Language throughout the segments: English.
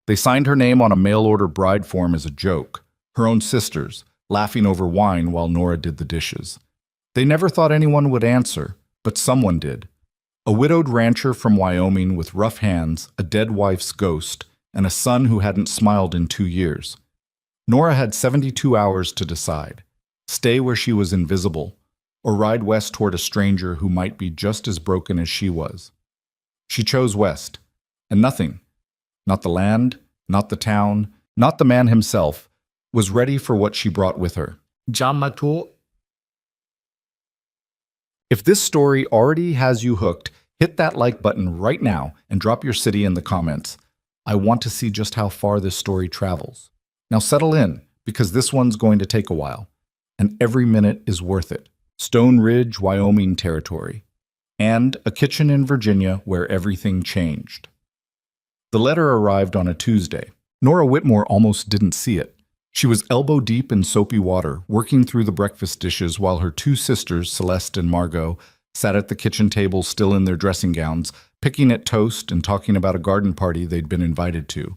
They signed her name on a mail-order bride form as a joke, her own sisters, laughing over wine while Nora did the dishes. They never thought anyone would answer, but someone did. A widowed rancher from Wyoming with rough hands, a dead wife's ghost, and a son who hadn't smiled in 2 years. Nora had 72 hours to decide. Stay where she was invisible, or ride west toward a stranger who might be just as broken as she was. She chose west, and nothing, not the land, not the town, not the man himself, was ready for what she brought with her. If this story already has you hooked, hit that like button right now and drop your city in the comments. I want to see just how far this story travels. Now settle in, because this one's going to take a while, and every minute is worth it. Stone Ridge, Wyoming territory, and a kitchen in Virginia where everything changed. The letter arrived on a Tuesday. Nora Whitmore almost didn't see it. She was elbow-deep in soapy water, working through the breakfast dishes while her two sisters, Celeste and Margot, sat at the kitchen table still in their dressing gowns, picking at toast and talking about a garden party they'd been invited to.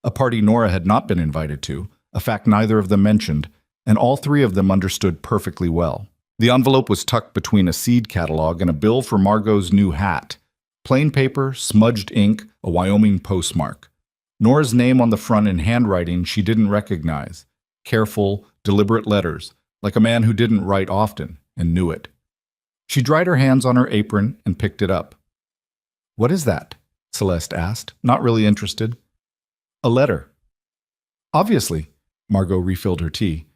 A party Nora had not been invited to, a fact neither of them mentioned, and all three of them understood perfectly well. The envelope was tucked between a seed catalog and a bill for Margot's new hat. Plain paper, smudged ink, a Wyoming postmark. Nora's name on the front in handwriting she didn't recognize. Careful, deliberate letters, like a man who didn't write often and knew it. She dried her hands on her apron and picked it up. "What is that?" Celeste asked, not really interested. "A letter." "Obviously." Margot refilled her tea.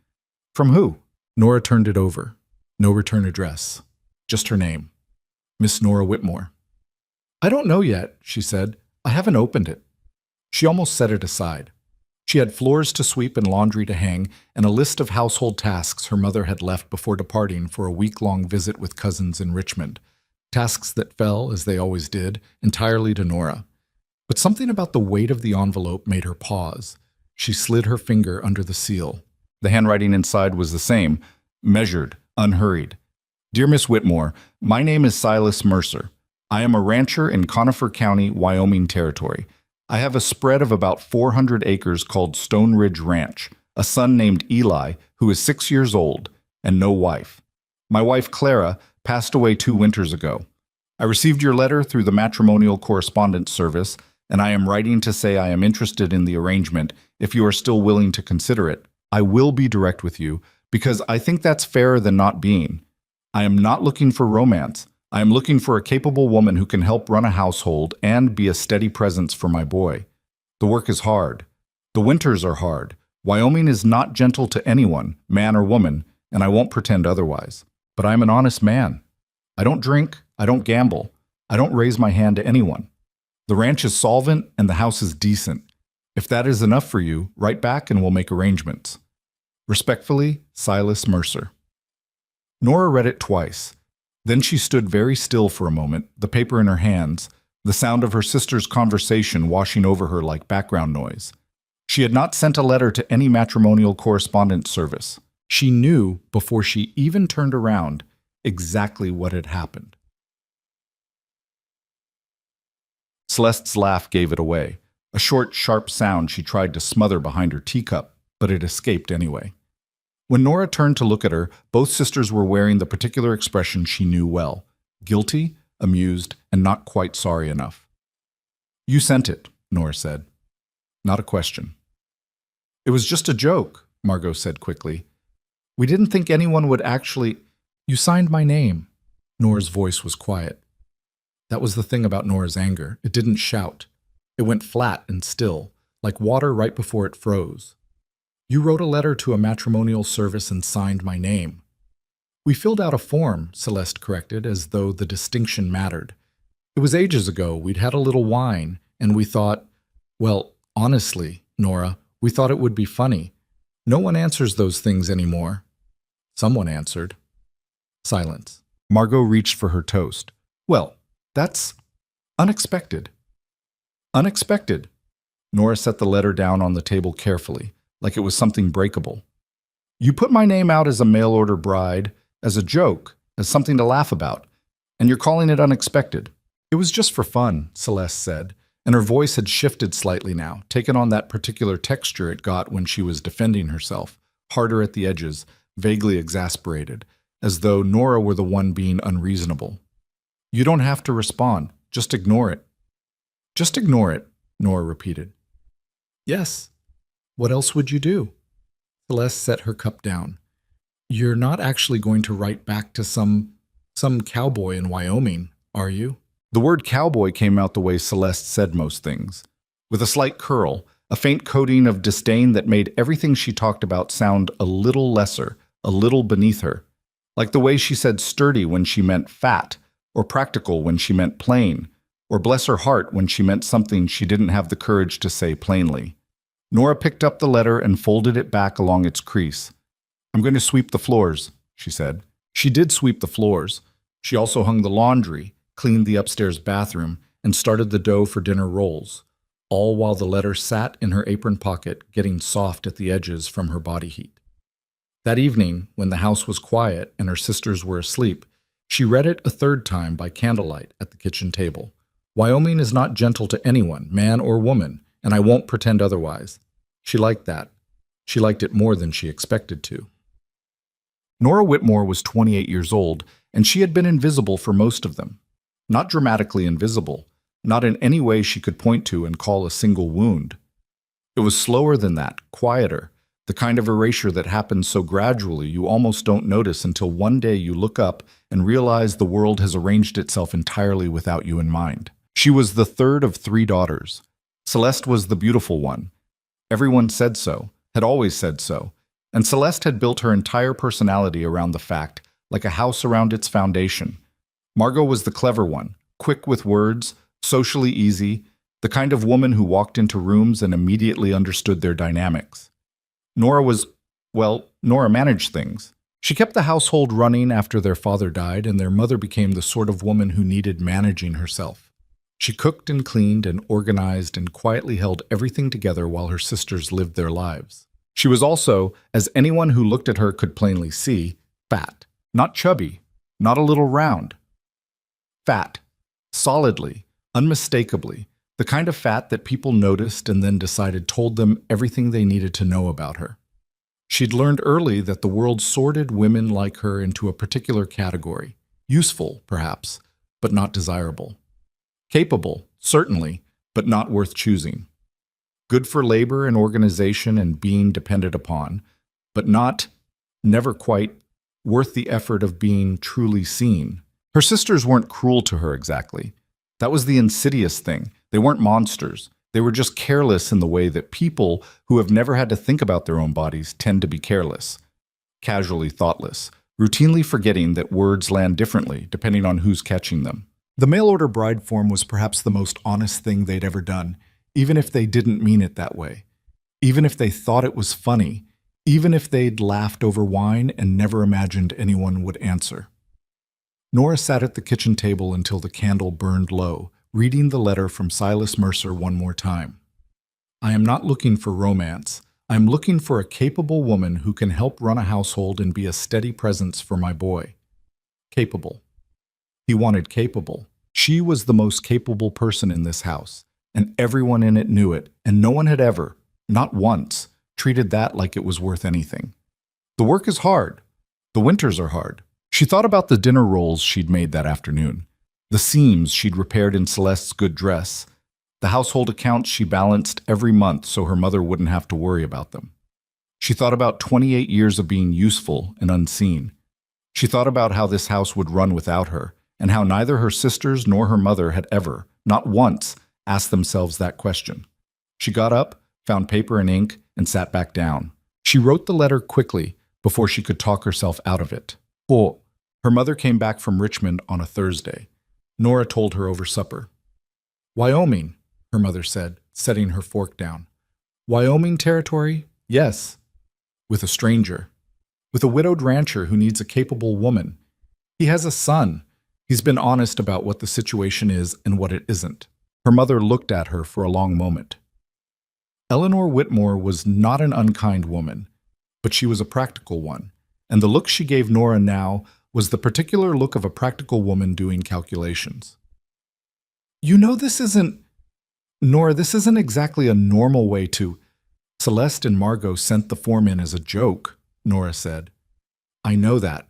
"From who?" Nora turned it over. No return address. Just her name. Miss Nora Whitmore. "I don't know yet," she said. "I haven't opened it." She almost set it aside. She had floors to sweep and laundry to hang, and a list of household tasks her mother had left before departing for a week-long visit with cousins in Richmond. Tasks that fell, as they always did, entirely to Nora. But something about the weight of the envelope made her pause. She slid her finger under the seal. The handwriting inside was the same, measured, unhurried. "Dear Miss Whitmore, my name is Silas Mercer. I am a rancher in Conifer County, Wyoming Territory. I have a spread of about 400 acres called Stone Ridge Ranch, a son named Eli, who is 6 years old, and no wife. My wife, Clara, passed away 2 winters ago. I received your letter through the matrimonial correspondence service, and I am writing to say I am interested in the arrangement if you are still willing to consider it. I will be direct with you, because I think that's fairer than not being. I am not looking for romance. I am looking for a capable woman who can help run a household and be a steady presence for my boy. The work is hard. The winters are hard. Wyoming is not gentle to anyone, man or woman, and I won't pretend otherwise. But I am an honest man. I don't drink. I don't gamble. I don't raise my hand to anyone. The ranch is solvent and the house is decent. If that is enough for you, write back and we'll make arrangements. Respectfully, Silas Mercer." Nora read it twice. Then she stood very still for a moment, the paper in her hands, the sound of her sister's conversation washing over her like background noise. She had not sent a letter to any matrimonial correspondence service. She knew, before she even turned around, exactly what had happened. Celeste's laugh gave it away, a short, sharp sound she tried to smother behind her teacup, but it escaped anyway. When Nora turned to look at her, both sisters were wearing the particular expression she knew well: guilty, amused, and not quite sorry enough. "You sent it," Nora said. Not a question. "It was just a joke," Margot said quickly. "We didn't think anyone would actually—" "You signed my name." Nora's voice was quiet. That was the thing about Nora's anger. It didn't shout. It went flat and still, like water right before it froze. "You wrote a letter to a matrimonial service and signed my name." "We filled out a form," Celeste corrected, as though the distinction mattered. "It was ages ago. We'd had a little wine, and we thought, well, honestly, Nora, we thought it would be funny. No one answers those things anymore." Someone answered. Silence. Margot reached for her toast. "Well, that's unexpected." "Unexpected." Nora set the letter down on the table carefully, like it was something breakable. "You put my name out as a mail-order bride, as a joke, as something to laugh about, and you're calling it unexpected." "It was just for fun," Celeste said. and her voice had shifted slightly now, taken on that particular texture it got when she was defending herself, harder at the edges, vaguely exasperated, as though Nora were the one being unreasonable. "You don't have to respond. Just ignore it." "Just ignore it," Nora repeated. "Yes. What else would you do?" Celeste set her cup down. "You're not actually going to write back to some cowboy in Wyoming, are you?" The word cowboy came out the way Celeste said most things, with a slight curl, a faint coating of disdain that made everything she talked about sound a little lesser, a little beneath her, like the way she said sturdy when she meant fat, or practical when she meant plain, or bless her heart when she meant something she didn't have the courage to say plainly. Nora picked up the letter and folded it back along its crease. "I'm going to sweep the floors," she said. She did sweep the floors. She also hung the laundry, cleaned the upstairs bathroom, and started the dough for dinner rolls, all while the letter sat in her apron pocket, getting soft at the edges from her body heat. That evening, when the house was quiet and her sisters were asleep, she read it a third time by candlelight at the kitchen table. Wyoming is not gentle to anyone, man or woman, and I won't pretend otherwise. She liked that. She liked it more than she expected to. Nora Whitmore was 28 years old, and she had been invisible for most of them. Not dramatically invisible, not in any way she could point to and call a single wound. It was slower than that, quieter, the kind of erasure that happens so gradually you almost don't notice until one day you look up and realize the world has arranged itself entirely without you in mind. She was the third of 3 daughters. Celeste was the beautiful one. Everyone said so, had always said so, and Celeste had built her entire personality around the fact, like a house around its foundation. Margot was the clever one, quick with words, socially easy, the kind of woman who walked into rooms and immediately understood their dynamics. Nora managed things. She kept the household running after their father died, and their mother became the sort of woman who needed managing herself. She cooked and cleaned and organized and quietly held everything together while her sisters lived their lives. She was also, as anyone who looked at her could plainly see, fat. Not chubby, not a little round. Fat, solidly, unmistakably, the kind of fat that people noticed and then decided told them everything they needed to know about her. She'd learned early that the world sorted women like her into a particular category, useful, perhaps, but not desirable. Capable, certainly, but not worth choosing. Good for labor and organization and being depended upon, but never quite, worth the effort of being truly seen. Her sisters weren't cruel to her exactly. That was the insidious thing. They weren't monsters. They were just careless in the way that people who have never had to think about their own bodies tend to be careless. Casually thoughtless, routinely forgetting that words land differently depending on who's catching them. The mail-order bride form was perhaps the most honest thing they'd ever done, even if they didn't mean it that way. Even if they thought it was funny. Even if they'd laughed over wine and never imagined anyone would answer. Nora sat at the kitchen table until the candle burned low, reading the letter from Silas Mercer one more time. "I am not looking for romance. I am looking for a capable woman who can help run a household and be a steady presence for my boy." Capable. He wanted capable. She was the most capable person in this house, and everyone in it knew it, and no one had ever, not once, treated that like it was worth anything. The work is hard. The winters are hard. She thought about the dinner rolls she'd made that afternoon, the seams she'd repaired in Celeste's good dress, the household accounts she balanced every month so her mother wouldn't have to worry about them. She thought about 28 years of being useful and unseen. She thought about how this house would run without her, and how neither her sisters nor her mother had ever, not once, asked themselves that question. She got up, found paper and ink, and sat back down. She wrote the letter quickly before she could talk herself out of it. Her mother came back from Richmond on a Thursday. Nora told her over supper. "Wyoming," her mother said, setting her fork down. "Wyoming territory? Yes. With a stranger. With a widowed rancher who needs a capable woman. He has a son. He's been honest about what the situation is and what it isn't." Her mother looked at her for a long moment. Eleanor Whitmore was not an unkind woman, but she was a practical one, and the look she gave Nora now was the particular look of a practical woman doing calculations. "You know this isn't..." Nora, this isn't exactly a normal way to. Celeste and Margot sent the form in as a joke, Nora said. I know that.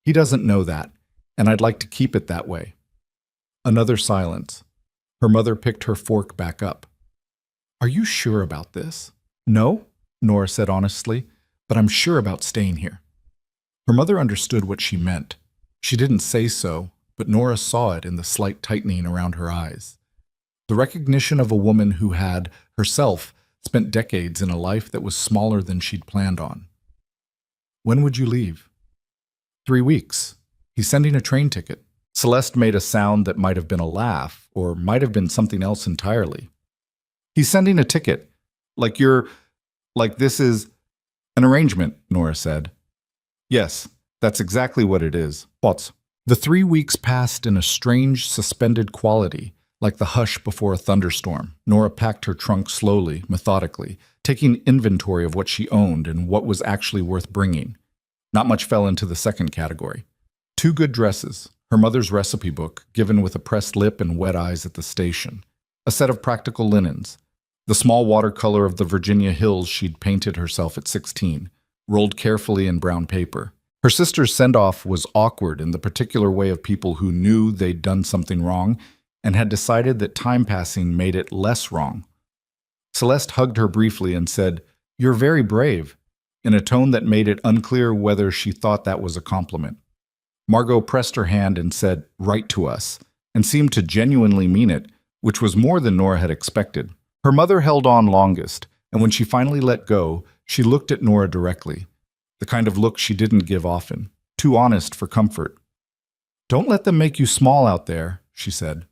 He doesn't know that, and I'd like to keep it that way. Another silence. Her mother picked her fork back up. Are you sure about this? No, Nora said honestly, but I'm sure about staying here. Her mother understood what she meant. She didn't say so, but Nora saw it in the slight tightening around her eyes. The recognition of a woman who had, herself, spent decades in a life that was smaller than she'd planned on. When would you leave? 3 weeks. He's sending a train ticket. Celeste made a sound that might have been a laugh, or might have been something else entirely. He's sending a ticket. Like this is an arrangement, Nora said. Yes, that's exactly what it is. What? The 3 weeks passed in a strange, suspended quality, like the hush before a thunderstorm. Nora packed her trunk slowly, methodically, taking inventory of what she owned and what was actually worth bringing. Not much fell into the second category. 2 good dresses, her mother's recipe book, given with a pressed lip and wet eyes at the station, a set of practical linens, the small watercolor of the Virginia hills she'd painted herself at 16, rolled carefully in brown paper. Her sister's send-off was awkward in the particular way of people who knew they'd done something wrong and had decided that time passing made it less wrong. Celeste hugged her briefly and said, "You're very brave," in a tone that made it unclear whether she thought that was a compliment. Margot pressed her hand and said, "Write to us," and seemed to genuinely mean it, which was more than Nora had expected. Her mother held on longest, and when she finally let go, she looked at Nora directly, the kind of look she didn't give often, too honest for comfort. "Don't let them make you small out there," she said.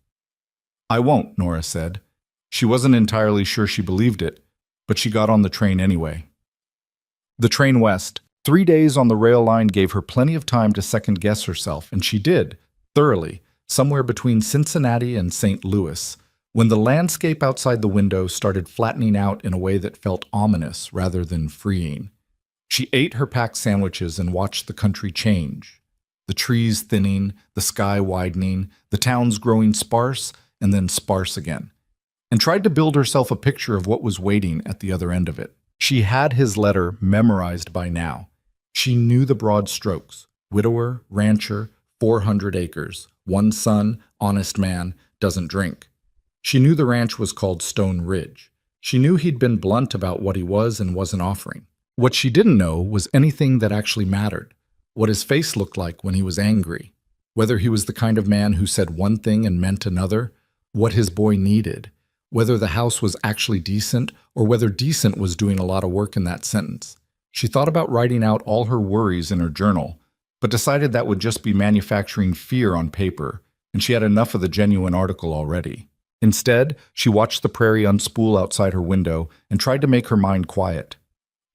"I won't," Nora said. She wasn't entirely sure she believed it, but she got on the train anyway. The train west. 3 days on the rail line gave her plenty of time to second-guess herself, and she did, thoroughly, somewhere between Cincinnati and St. Louis, when the landscape outside the window started flattening out in a way that felt ominous rather than freeing. She ate her packed sandwiches and watched the country change. The trees thinning, the sky widening, the towns growing sparse and then sparse again, and tried to build herself a picture of what was waiting at the other end of it. She had his letter memorized by now. She knew the broad strokes: widower, rancher, 400 acres, 1 son, honest man, doesn't drink. She knew the ranch was called Stone Ridge. She knew he'd been blunt about what he was and wasn't offering. What she didn't know was anything that actually mattered, what his face looked like when he was angry, whether he was the kind of man who said one thing and meant another, what his boy needed, whether the house was actually decent or whether decent was doing a lot of work in that sentence. She thought about writing out all her worries in her journal, but decided that would just be manufacturing fear on paper, and she had enough of the genuine article already. Instead, she watched the prairie unspool outside her window and tried to make her mind quiet.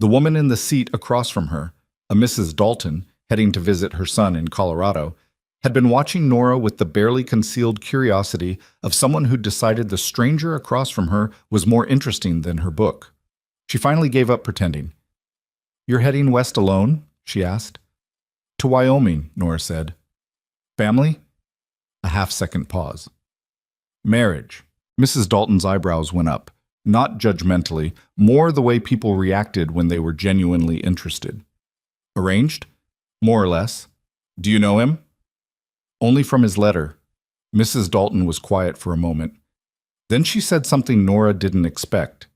The woman in the seat across from her, a Mrs. Dalton, heading to visit her son in Colorado, had been watching Nora with the barely concealed curiosity of someone who'd decided the stranger across from her was more interesting than her book. She finally gave up pretending. "You're heading west alone?" she asked. "To Wyoming," Nora said. "Family?" A half-second pause. "Marriage." Mrs. Dalton's eyebrows went up, not judgmentally, more the way people reacted when they were genuinely interested. "Arranged?" "More or less." "Do you know him?" "Only from his letter." Mrs. Dalton was quiet for a moment. Then she said something Nora didn't expect.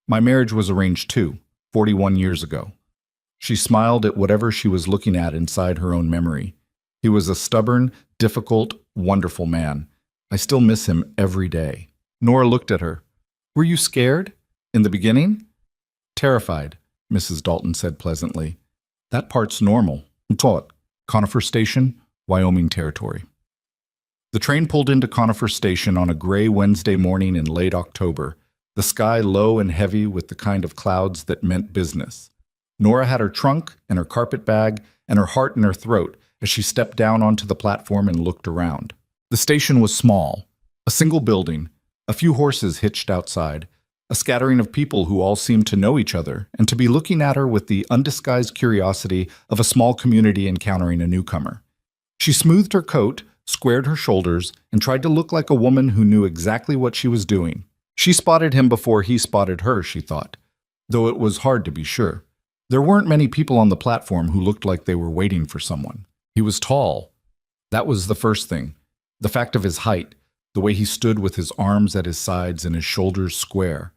"My marriage was arranged too, 41 years ago." She smiled at whatever she was looking at inside her own memory. He was a stubborn, difficult, wonderful man. I still miss him every day. Nora looked at her. "Were you scared? In the beginning?" "Terrified," Mrs. Dalton said pleasantly. "That part's normal." "What?" "Conifer Station, Wyoming Territory." The train pulled into Conifer Station on a gray Wednesday morning in late October, the sky low and heavy with the kind of clouds that meant business. Nora had her trunk and her carpet bag and her heart in her throat as she stepped down onto the platform and looked around. The station was small, a single building, a few horses hitched outside, a scattering of people who all seemed to know each other and to be looking at her with the undisguised curiosity of a small community encountering a newcomer. She smoothed her coat, squared her shoulders, and tried to look like a woman who knew exactly what she was doing. She spotted him before he spotted her, she thought, though it was hard to be sure. There weren't many people on the platform who looked like they were waiting for someone. He was tall. That was the first thing. The fact of his height, the way he stood with his arms at his sides and his shoulders square,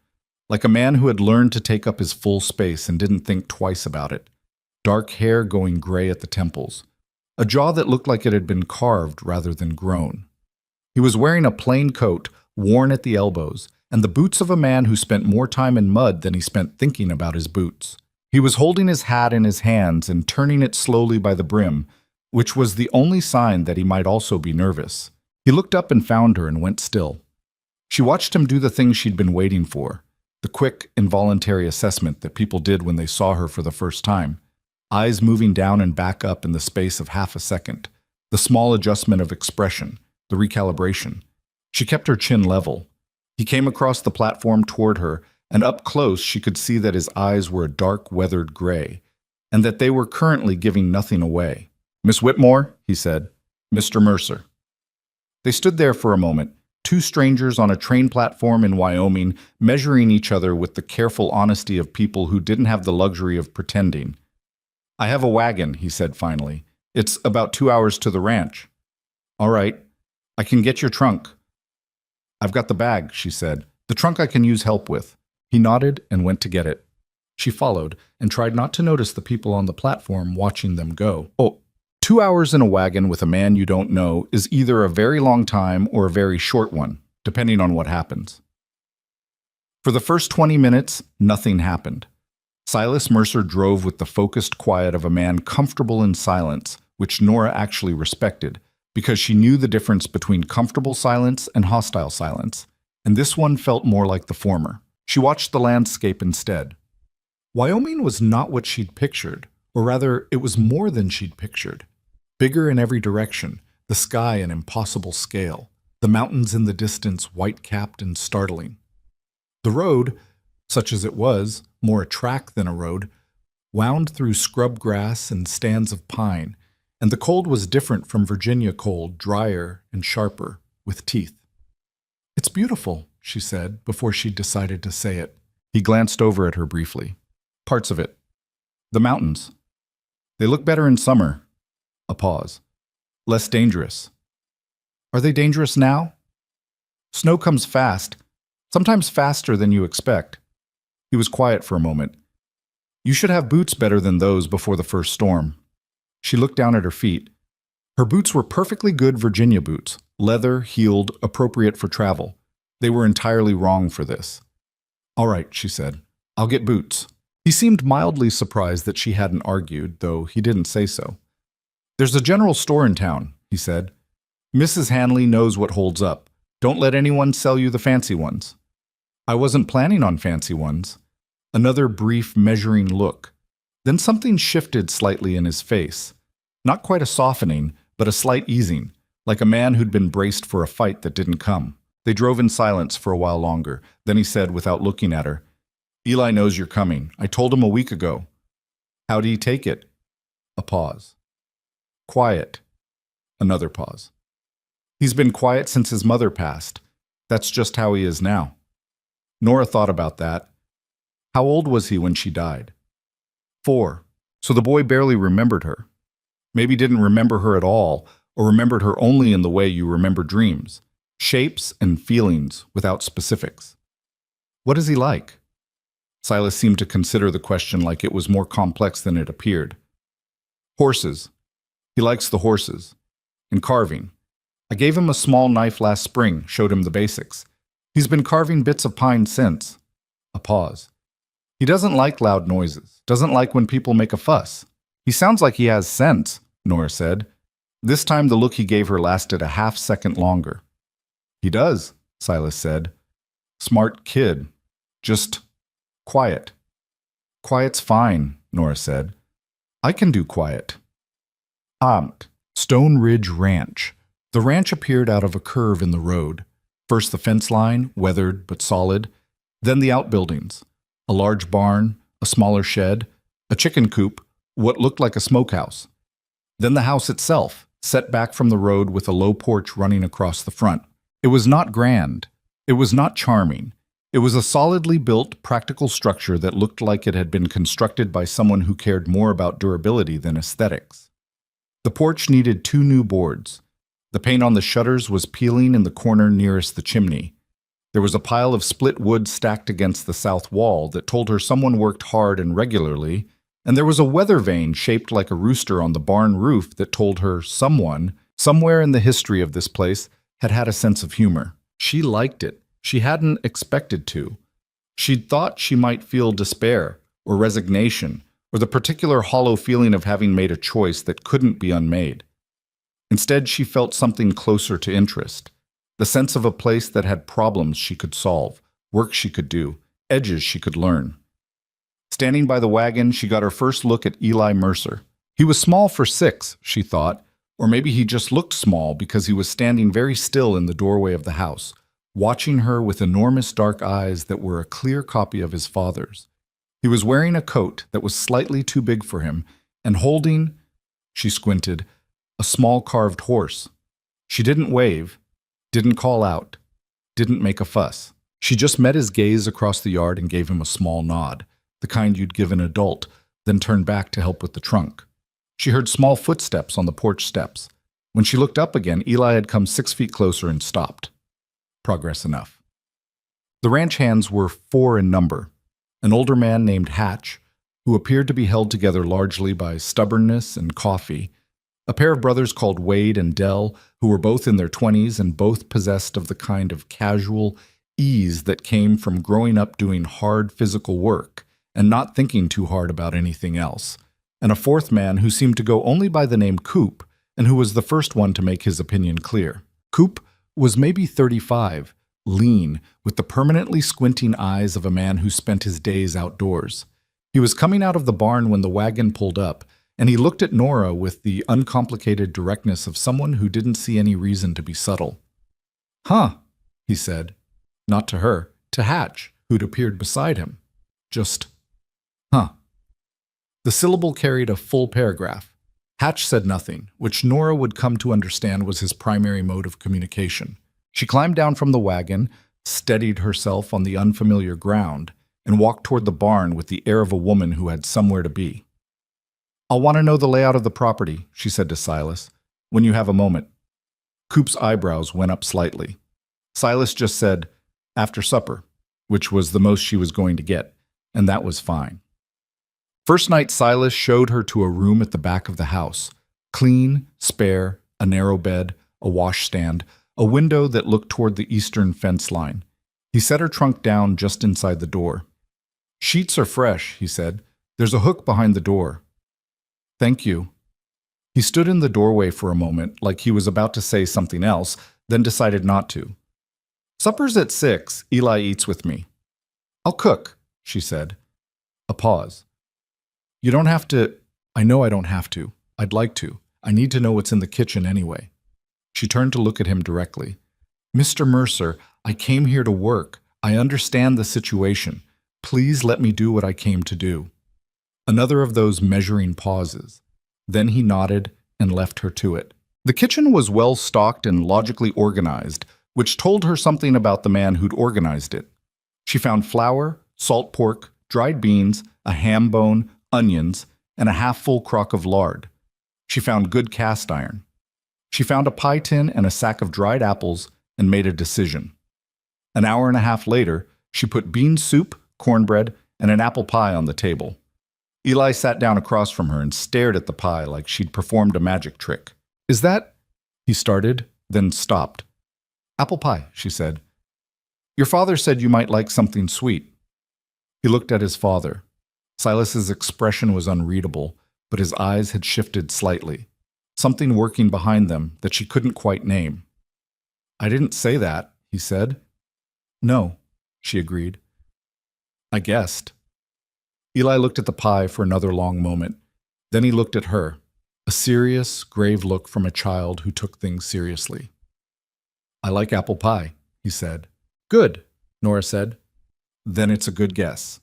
like a man who had learned to take up his full space and didn't think twice about it. Dark hair going gray at the temples, a jaw that looked like it had been carved rather than grown. He was wearing a plain coat, worn at the elbows, and the boots of a man who spent more time in mud than he spent thinking about his boots. He was holding his hat in his hands and turning it slowly by the brim, which was the only sign that he might also be nervous. He looked up and found her and went still. She watched him do the thing she'd been waiting for, the quick, involuntary assessment that people did when they saw her for the first time, eyes moving down and back up in the space of half a second, the small adjustment of expression, the recalibration. She kept her chin level. He came across the platform toward her, and up close she could see that his eyes were a dark, weathered gray, and that they were currently giving nothing away. "Miss Whitmore," he said. "Mr. Mercer." They stood there for a moment, two strangers on a train platform in Wyoming, measuring each other with the careful honesty of people who didn't have the luxury of pretending. "I have a wagon," he said finally. "It's about 2 hours to the ranch." "All right. I can get your trunk." "I've got the bag," she said. "The trunk I can use help with." He nodded and went to get it. She followed and tried not to notice the people on the platform watching them go. 2 hours in a wagon with a man you don't know is either a very long time or a very short one, depending on what happens. For the first 20 minutes, nothing happened. Silas Mercer drove with the focused quiet of a man comfortable in silence, which Nora actually respected, because she knew the difference between comfortable silence and hostile silence, and this one felt more like the former. She watched the landscape instead. Wyoming was not what she'd pictured, or rather, it was more than she'd pictured. Bigger in every direction, the sky an impossible scale, the mountains in the distance white-capped and startling. The road, such as it was, more a track than a road, wound through scrub grass and stands of pine, and the cold was different from Virginia cold, drier and sharper, with teeth. "It's beautiful," she said, before she decided to say it. He glanced over at her briefly. "Parts of it. The mountains. They look better in summer." A pause. "Less dangerous." "Are they dangerous now?" "Snow comes fast, sometimes faster than you expect." He was quiet for a moment. "You should have boots better than those before the first storm." She looked down at her feet. Her boots were perfectly good Virginia boots, leather, heeled, appropriate for travel. They were entirely wrong for this. "All right," she said. "I'll get boots." He seemed mildly surprised that she hadn't argued, though he didn't say so. "There's a general store in town," he said. "Mrs. Hanley knows what holds up. Don't let anyone sell you the fancy ones." "I wasn't planning on fancy ones." Another brief, measuring look. Then something shifted slightly in his face. Not quite a softening, but a slight easing, like a man who'd been braced for a fight that didn't come. They drove in silence for a while longer. Then he said, without looking at her, "Eli knows you're coming. I told him a week ago." "How did he take it?" A pause. "Quiet." Another pause. "He's been quiet since his mother passed. That's just how he is now." Nora thought about that. How old was he when she died? 4. So the boy barely remembered her. Maybe didn't remember her at all, or remembered her only in the way you remember dreams. Shapes and feelings without specifics. "What is he like?" Silas seemed to consider the question like it was more complex than it appeared. "Horses. He likes the horses. And carving. I gave him a small knife last spring, showed him the basics. He's been carving bits of pine since." A pause. "He doesn't like loud noises, doesn't like when people make a fuss. He sounds like he has sense," Nora said. This time the look he gave her lasted a half-second longer. "He does," Silas said. "Smart kid. Just quiet." "Quiet's fine," Nora said. "I can do quiet." Stone Ridge Ranch. The ranch appeared out of a curve in the road. First the fence line, weathered but solid. Then the outbuildings. A large barn, a smaller shed, a chicken coop, what looked like a smokehouse. Then the house itself, set back from the road with a low porch running across the front. It was not grand. It was not charming. It was a solidly built, practical structure that looked like it had been constructed by someone who cared more about durability than aesthetics. The porch needed 2 new boards. The paint on the shutters was peeling in the corner nearest the chimney. There was a pile of split wood stacked against the south wall that told her someone worked hard and regularly, and there was a weather vane shaped like a rooster on the barn roof that told her someone, somewhere in the history of this place, had had a sense of humor. She liked it. She hadn't expected to. She'd thought she might feel despair or resignation or the particular hollow feeling of having made a choice that couldn't be unmade. Instead, she felt something closer to interest, the sense of a place that had problems she could solve, work she could do, edges she could learn. Standing by the wagon, she got her first look at Eli Mercer. He was small for 6, she thought, or maybe he just looked small because he was standing very still in the doorway of the house, watching her with enormous dark eyes that were a clear copy of his father's. He was wearing a coat that was slightly too big for him and holding, she squinted, a small carved horse. She didn't wave, didn't call out, didn't make a fuss. She just met his gaze across the yard and gave him a small nod, the kind you'd give an adult, then turned back to help with the trunk. She heard small footsteps on the porch steps. When she looked up again, Eli had come 6 feet closer and stopped. Progress enough. The ranch hands were 4 in number. An older man named Hatch, who appeared to be held together largely by stubbornness and coffee, a pair of brothers called Wade and Dell, who were both in their 20s and both possessed of the kind of casual ease that came from growing up doing hard physical work and not thinking too hard about anything else, and a 4th man who seemed to go only by the name Coop and who was the first one to make his opinion clear. Coop was maybe 35, lean, with the permanently squinting eyes of a man who spent his days outdoors. He was coming out of the barn when the wagon pulled up, and he looked at Nora with the uncomplicated directness of someone who didn't see any reason to be subtle. "Huh," he said. Not to her, to Hatch, who'd appeared beside him. Just, "Huh." The syllable carried a full paragraph. Hatch said nothing, which Nora would come to understand was his primary mode of communication. She climbed down from the wagon, steadied herself on the unfamiliar ground, and walked toward the barn with the air of a woman who had somewhere to be. "I'll want to know the layout of the property," she said to Silas, "when you have a moment." Coop's eyebrows went up slightly. Silas just said, "After supper," which was the most she was going to get, and that was fine. First night, Silas showed her to a room at the back of the house. Clean, spare, a narrow bed, a washstand, a window that looked toward the eastern fence line. He set her trunk down just inside the door. "Sheets are fresh," he said. "There's a hook behind the door." "Thank you." He stood in the doorway for a moment, like he was about to say something else, then decided not to. "Supper's at 6. Eli eats with me." "I'll cook," she said. A pause. "You don't have to." "I know I don't have to. I'd like to. I need to know what's in the kitchen anyway." She turned to look at him directly. "Mr. Mercer, I came here to work. I understand the situation. Please let me do what I came to do." Another of those measuring pauses. Then he nodded and left her to it. The kitchen was well stocked and logically organized, which told her something about the man who'd organized it. She found flour, salt pork, dried beans, a ham bone, onions, and a half-full crock of lard. She found good cast iron. She found a pie tin and a sack of dried apples and made a decision. An hour and a half later, she put bean soup, cornbread, and an apple pie on the table. Eli sat down across from her and stared at the pie like she'd performed a magic trick. "Is that—" he started, then stopped. "Apple pie," she said. "Your father said you might like something sweet." He looked at his father. Silas's expression was unreadable, but his eyes had shifted slightly, something working behind them that she couldn't quite name. "I didn't say that," he said. "No," she agreed. "I guessed." Eli looked at the pie for another long moment. Then he looked at her, a serious, grave look from a child who took things seriously. "I like apple pie," he said. "Good," Nora said. "Then it's a good guess."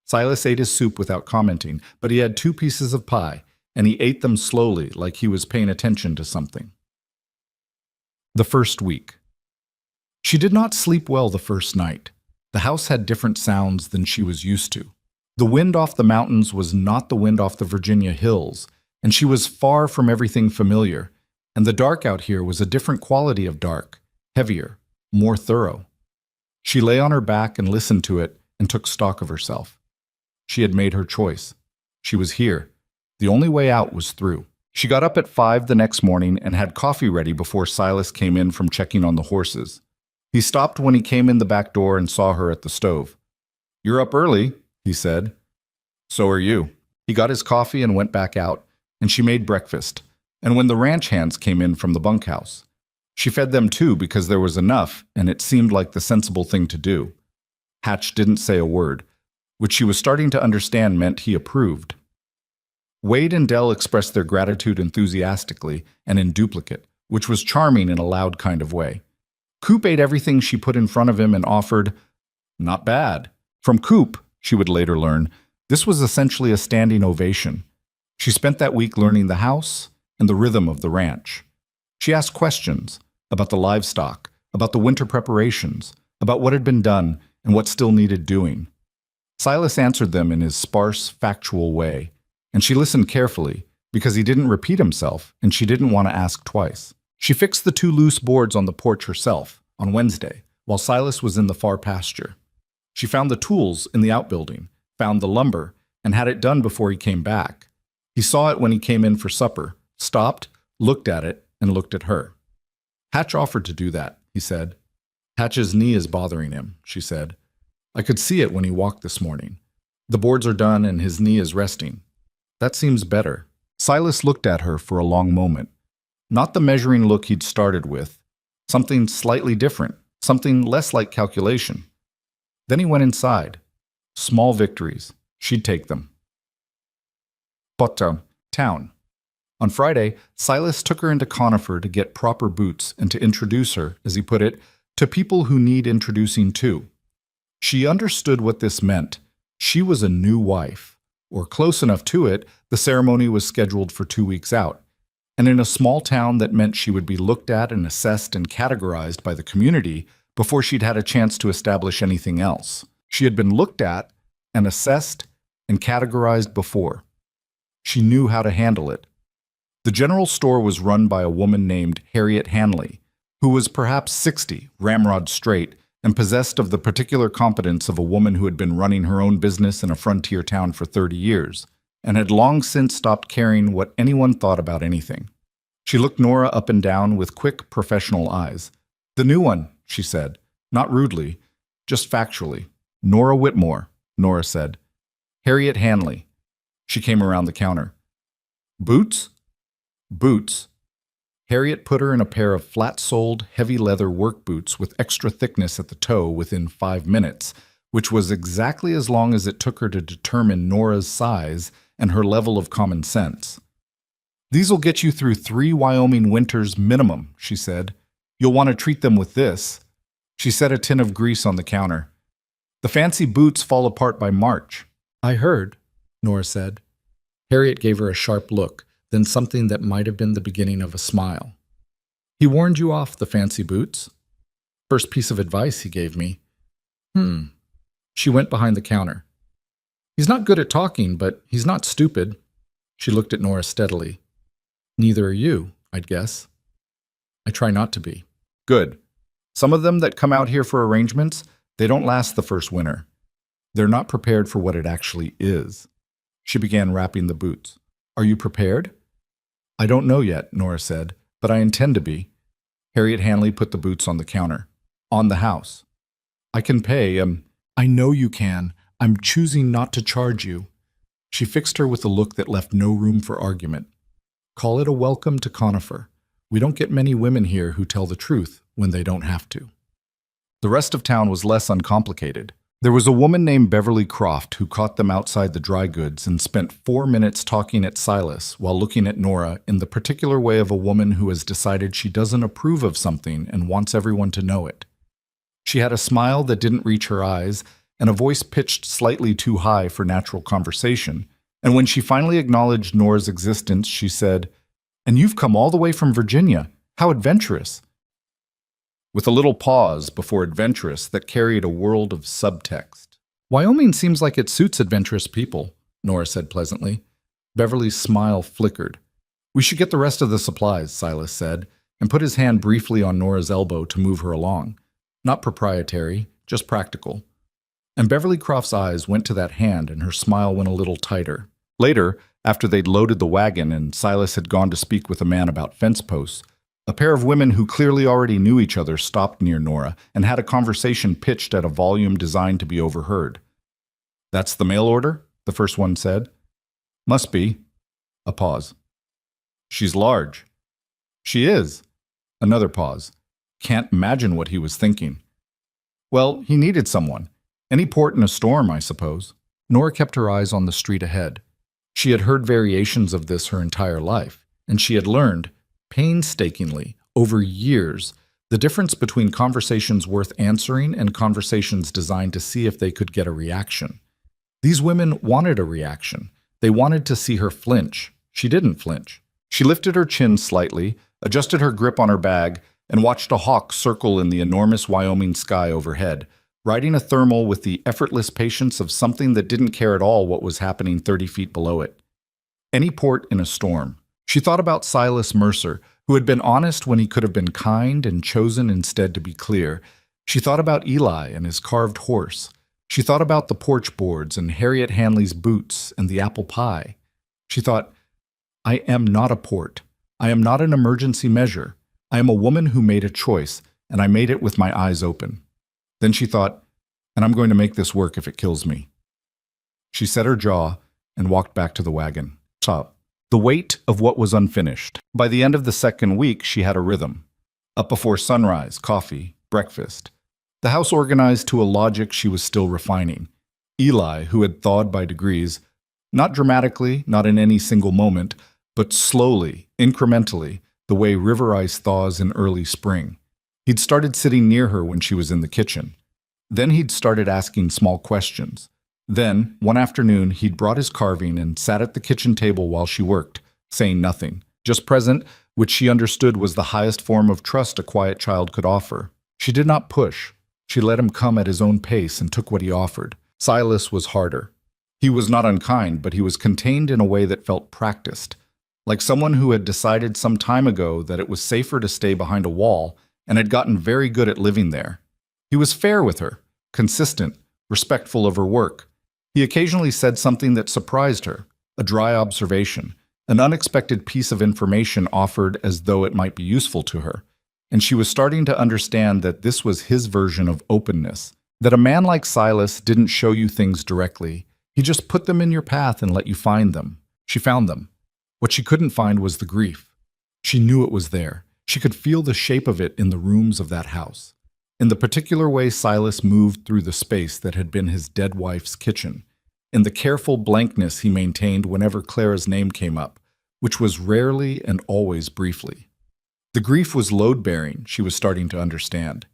Silas ate his soup without commenting, but he had 2 pieces of pie, and he ate them slowly like he was paying attention to something. The first week. She did not sleep well the first night. The house had different sounds than she was used to. The wind off the mountains was not the wind off the Virginia hills, and she was far from everything familiar, and the dark out here was a different quality of dark, heavier, more thorough. She lay on her back and listened to it and took stock of herself. She had made her choice. She was here. The only way out was through. She got up at 5 the next morning and had coffee ready before Silas came in from checking on the horses. He stopped when he came in the back door and saw her at the stove. "You're up early," he said. "So are you." He got his coffee and went back out, and she made breakfast. And when the ranch hands came in from the bunkhouse, she fed them too because there was enough, and it seemed like the sensible thing to do. Hatch didn't say a word, which she was starting to understand meant he approved. Wade and Dell expressed their gratitude enthusiastically and in duplicate, which was charming in a loud kind of way. Coop ate everything she put in front of him and offered, "Not bad." From Coop, she would later learn, this was essentially a standing ovation. She spent that week learning the house and the rhythm of the ranch. She asked questions about the livestock, about the winter preparations, about what had been done and what still needed doing. Silas answered them in his sparse, factual way, and she listened carefully because he didn't repeat himself and she didn't want to ask twice. She fixed the 2 loose boards on the porch herself on Wednesday while Silas was in the far pasture. She found the tools in the outbuilding, found the lumber, and had it done before he came back. He saw it when he came in for supper, stopped, looked at it, and looked at her. "Hatch offered to do that," he said. "Hatch's knee is bothering him," she said. "I could see it when he walked this morning. The boards are done and his knee is resting. That seems better." Silas looked at her for a long moment. Not the measuring look he'd started with. Something slightly different, something less like calculation. Then he went inside. Small victories. She'd take them. Potsdam, town. On Friday, Silas took her into Conifer to get proper boots and to introduce her, as he put it, to people who need introducing to. She understood what this meant. She was a new wife. Or close enough to it, the ceremony was scheduled for 2 weeks out. And in a small town that meant she would be looked at and assessed and categorized by the community before she'd had a chance to establish anything else. She had been looked at and assessed and categorized before. She knew how to handle it. The general store was run by a woman named Harriet Hanley, who was perhaps 60, ramrod straight, and possessed of the particular competence of a woman who had been running her own business in a frontier town for 30 years, and had long since stopped caring what anyone thought about anything. She looked Nora up and down with quick, professional eyes. "The new one," she said, not rudely, just factually. "Nora Whitmore," Nora said. "Harriet Hanley." She came around the counter. "Boots?" "Boots." Harriet put her in a pair of flat-soled, heavy leather work boots with extra thickness at the toe within 5 minutes, which was exactly as long as it took her to determine Nora's size and her level of common sense. "These'll get you through 3 Wyoming winters minimum," she said. "You'll want to treat them with this." She set a tin of grease on the counter. "The fancy boots fall apart by March." "I heard," Nora said. Harriet gave her a sharp look, then something that might have been the beginning of a smile. "He warned you off the fancy boots?" "First piece of advice he gave me." She went behind the counter. "He's not good at talking, but he's not stupid." She looked at Nora steadily. "Neither are you, I'd guess." "I try not to be." "Good. Some of them that come out here for arrangements, they don't last the first winter. They're not prepared for what it actually is." She began wrapping the boots. "Are you prepared?" "I don't know yet," Nora said, "but I intend to be." Harriet Hanley put the boots on the counter. "On the house." "I can pay, I know you can. I'm choosing not to charge you." She fixed her with a look that left no room for argument. "Call it a welcome to Conifer. We don't get many women here who tell the truth when they don't have to." The rest of town was less uncomplicated. There was a woman named Beverly Croft who caught them outside the dry goods and spent 4 minutes talking at Silas while looking at Nora in the particular way of a woman who has decided she doesn't approve of something and wants everyone to know it. She had a smile that didn't reach her eyes and a voice pitched slightly too high for natural conversation, and when she finally acknowledged Nora's existence, she said, "And you've come all the way from Virginia. How adventurous." with a little pause before adventurous that carried a world of subtext. Wyoming seems like it suits adventurous people, Nora said pleasantly. Beverly's smile flickered. We should get the rest of the supplies, Silas said, and put his hand briefly on Nora's elbow to move her along. Not proprietary, just practical. And Beverly Croft's eyes went to that hand and her smile went a little tighter. Later, after they'd loaded the wagon and Silas had gone to speak with a man about fence posts, a pair of women who clearly already knew each other stopped near Nora and had a conversation pitched at a volume designed to be overheard. That's the mail order? The first one said. Must be. A pause. She's large. She is. Another pause. Can't imagine what he was thinking. Well, he needed someone. Any port in a storm, I suppose. Nora kept her eyes on the street ahead. She had heard variations of this her entire life, and she had learned, painstakingly, over years, the difference between conversations worth answering and conversations designed to see if they could get a reaction. These women wanted a reaction. They wanted to see her flinch. She didn't flinch. She lifted her chin slightly, adjusted her grip on her bag, and watched a hawk circle in the enormous Wyoming sky overhead, riding a thermal with the effortless patience of something that didn't care at all what was happening 30 feet below it. Any port in a storm. She thought about Silas Mercer, who had been honest when he could have been kind and chosen instead to be clear. She thought about Eli and his carved horse. She thought about the porch boards and Harriet Hanley's boots and the apple pie. She thought, I am not a port. I am not an emergency measure. I am a woman who made a choice, and I made it with my eyes open. Then she thought, and I'm going to make this work if it kills me. She set her jaw and walked back to the wagon. Stop. The weight of what was unfinished. By the end of the second week, she had a rhythm. Up before sunrise, coffee, breakfast. The house organized to a logic she was still refining. Eli, who had thawed by degrees, not dramatically, not in any single moment, but slowly, incrementally, the way river ice thaws in early spring. He'd started sitting near her when she was in the kitchen. Then he'd started asking small questions. Then, one afternoon, he'd brought his carving and sat at the kitchen table while she worked, saying nothing, just present, which she understood was the highest form of trust a quiet child could offer. She did not push. She let him come at his own pace and took what he offered. Silas was harder. He was not unkind, but he was contained in a way that felt practiced, like someone who had decided some time ago that it was safer to stay behind a wall and had gotten very good at living there. He was fair with her, consistent, respectful of her work. He occasionally said something that surprised her, a dry observation, an unexpected piece of information offered as though it might be useful to her. And she was starting to understand that this was his version of openness, that a man like Silas didn't show you things directly. He just put them in your path and let you find them. She found them. What she couldn't find was the grief. She knew it was there. She could feel the shape of it in the rooms of that house. In the particular way Silas moved through the space that had been his dead wife's kitchen, in the careful blankness he maintained whenever Clara's name came up, which was rarely and always briefly. The grief was load-bearing, she was starting to understand.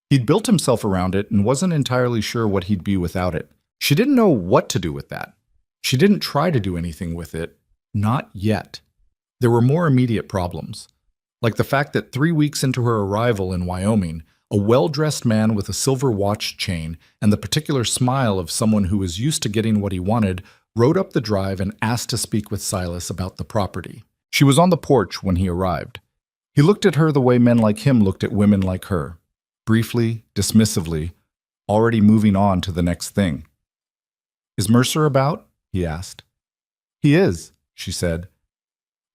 He'd built himself around it and wasn't entirely sure what he'd be without it. She didn't know what to do with that. She didn't try to do anything with it. Not yet. There were more immediate problems, like the fact that 3 weeks into her arrival in Wyoming, a well-dressed man with a silver watch chain and the particular smile of someone who was used to getting what he wanted rode up the drive and asked to speak with Silas about the property. She was on the porch when he arrived. He looked at her the way men like him looked at women like her, briefly, dismissively, already moving on to the next thing. Is Mercer about? He asked. He is, she said.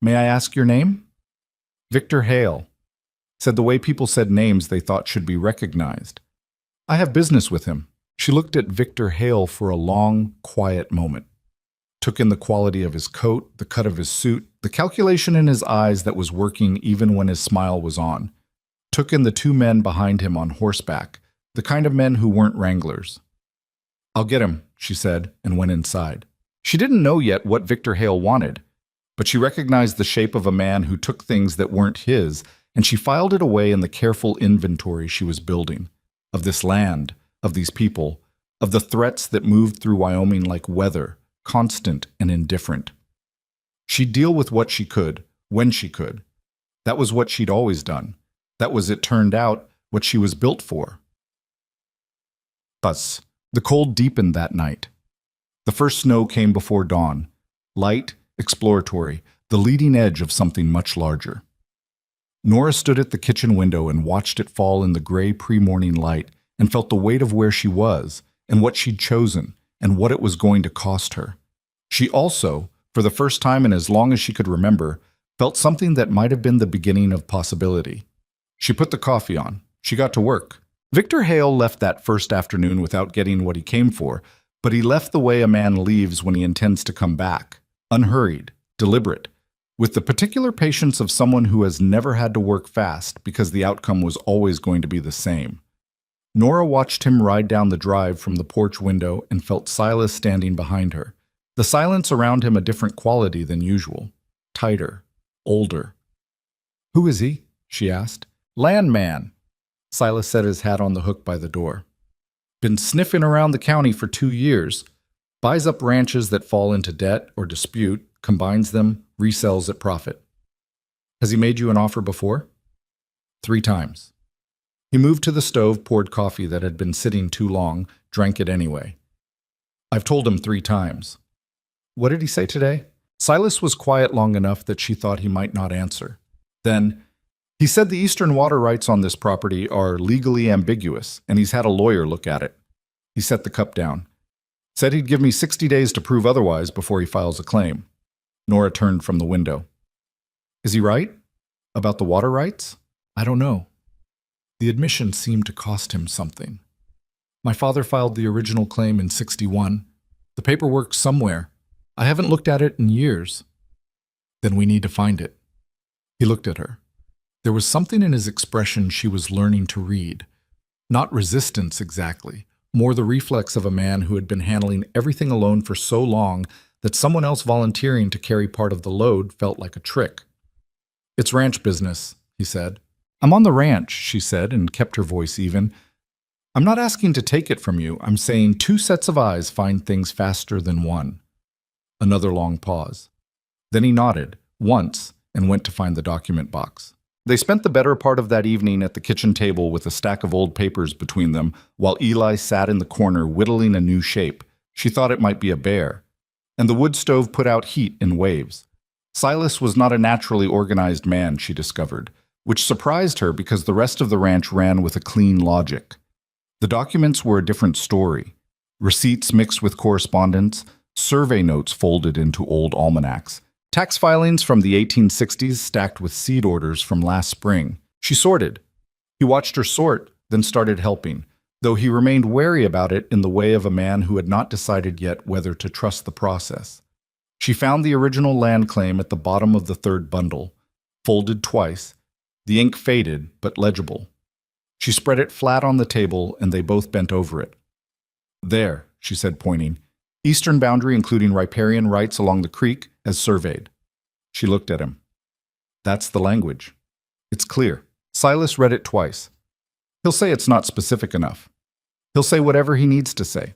May I ask your name? Victor Hale. Said the way people said names they thought should be recognized. I have business with him. She looked at Victor Hale for a long, quiet moment. Took in the quality of his coat, the cut of his suit, the calculation in his eyes that was working even when his smile was on. Took in the 2 men behind him on horseback, the kind of men who weren't wranglers. I'll get him, she said, and went inside. She didn't know yet what Victor Hale wanted, but she recognized the shape of a man who took things that weren't his, and she filed it away in the careful inventory she was building, of this land, of these people, of the threats that moved through Wyoming like weather, constant and indifferent. She'd deal with what she could, when she could. That was what she'd always done. That was, it turned out, what she was built for. Thus, the cold deepened that night. The first snow came before dawn, light, exploratory, the leading edge of something much larger. Nora stood at the kitchen window and watched it fall in the gray pre-morning light and felt the weight of where she was and what she'd chosen and what it was going to cost her. She also, for the first time in as long as she could remember, felt something that might have been the beginning of possibility. She put the coffee on. She got to work. Victor Hale left that first afternoon without getting what he came for, but he left the way a man leaves when he intends to come back, unhurried, deliberate, with the particular patience of someone who has never had to work fast because the outcome was always going to be the same. Nora watched him ride down the drive from the porch window and felt Silas standing behind her. The silence around him a different quality than usual, tighter, older. "Who is he?" she asked. "Landman." Silas set his hat on the hook by the door. "Been sniffing around the county for 2 years. Buys up ranches that fall into debt or dispute, combines them, resells at profit." "Has he made you an offer before?" 3 times. He moved to the stove, poured coffee that had been sitting too long, drank it anyway. "I've told him 3 times. "What did he say today?" Silas was quiet long enough that she thought he might not answer. Then, "He said the eastern water rights on this property are legally ambiguous, and he's had a lawyer look at it." He set the cup down. "Said he'd give me 60 days to prove otherwise before he files a claim." Nora turned from the window. "Is he right? About the water rights?" "I don't know." The admission seemed to cost him something. "My father filed the original claim in '61. The paperwork's somewhere. I haven't looked at it in years." "Then we need to find it." He looked at her. There was something in his expression she was learning to read. Not resistance exactly, more the reflex of a man who had been handling everything alone for so long that someone else volunteering to carry part of the load felt like a trick. "It's ranch business," he said. "I'm on the ranch," she said, and kept her voice even. "I'm not asking to take it from you. I'm saying 2 sets of eyes find things faster than 1. Another long pause. Then he nodded, once, and went to find the document box. They spent the better part of that evening at the kitchen table with a stack of old papers between them, while Eli sat in the corner whittling a new shape. She thought it might be a bear. And the wood stove put out heat in waves. Silas was not a naturally organized man, she discovered, which surprised her because the rest of the ranch ran with a clean logic. The documents were a different story. Receipts mixed with correspondence, survey notes folded into old almanacs, tax filings from the 1860s stacked with seed orders from last spring. She sorted. He watched her sort, then started helping, though he remained wary about it in the way of a man who had not decided yet whether to trust the process. She found the original land claim at the bottom of the 3rd bundle, folded twice, the ink faded but legible. She spread it flat on the table and they both bent over it. "There," she said, pointing. "Eastern boundary including riparian rights along the creek as surveyed." She looked at him. "That's the language. It's clear." Silas read it twice. He'll say it's not specific enough. He'll say whatever he needs to say.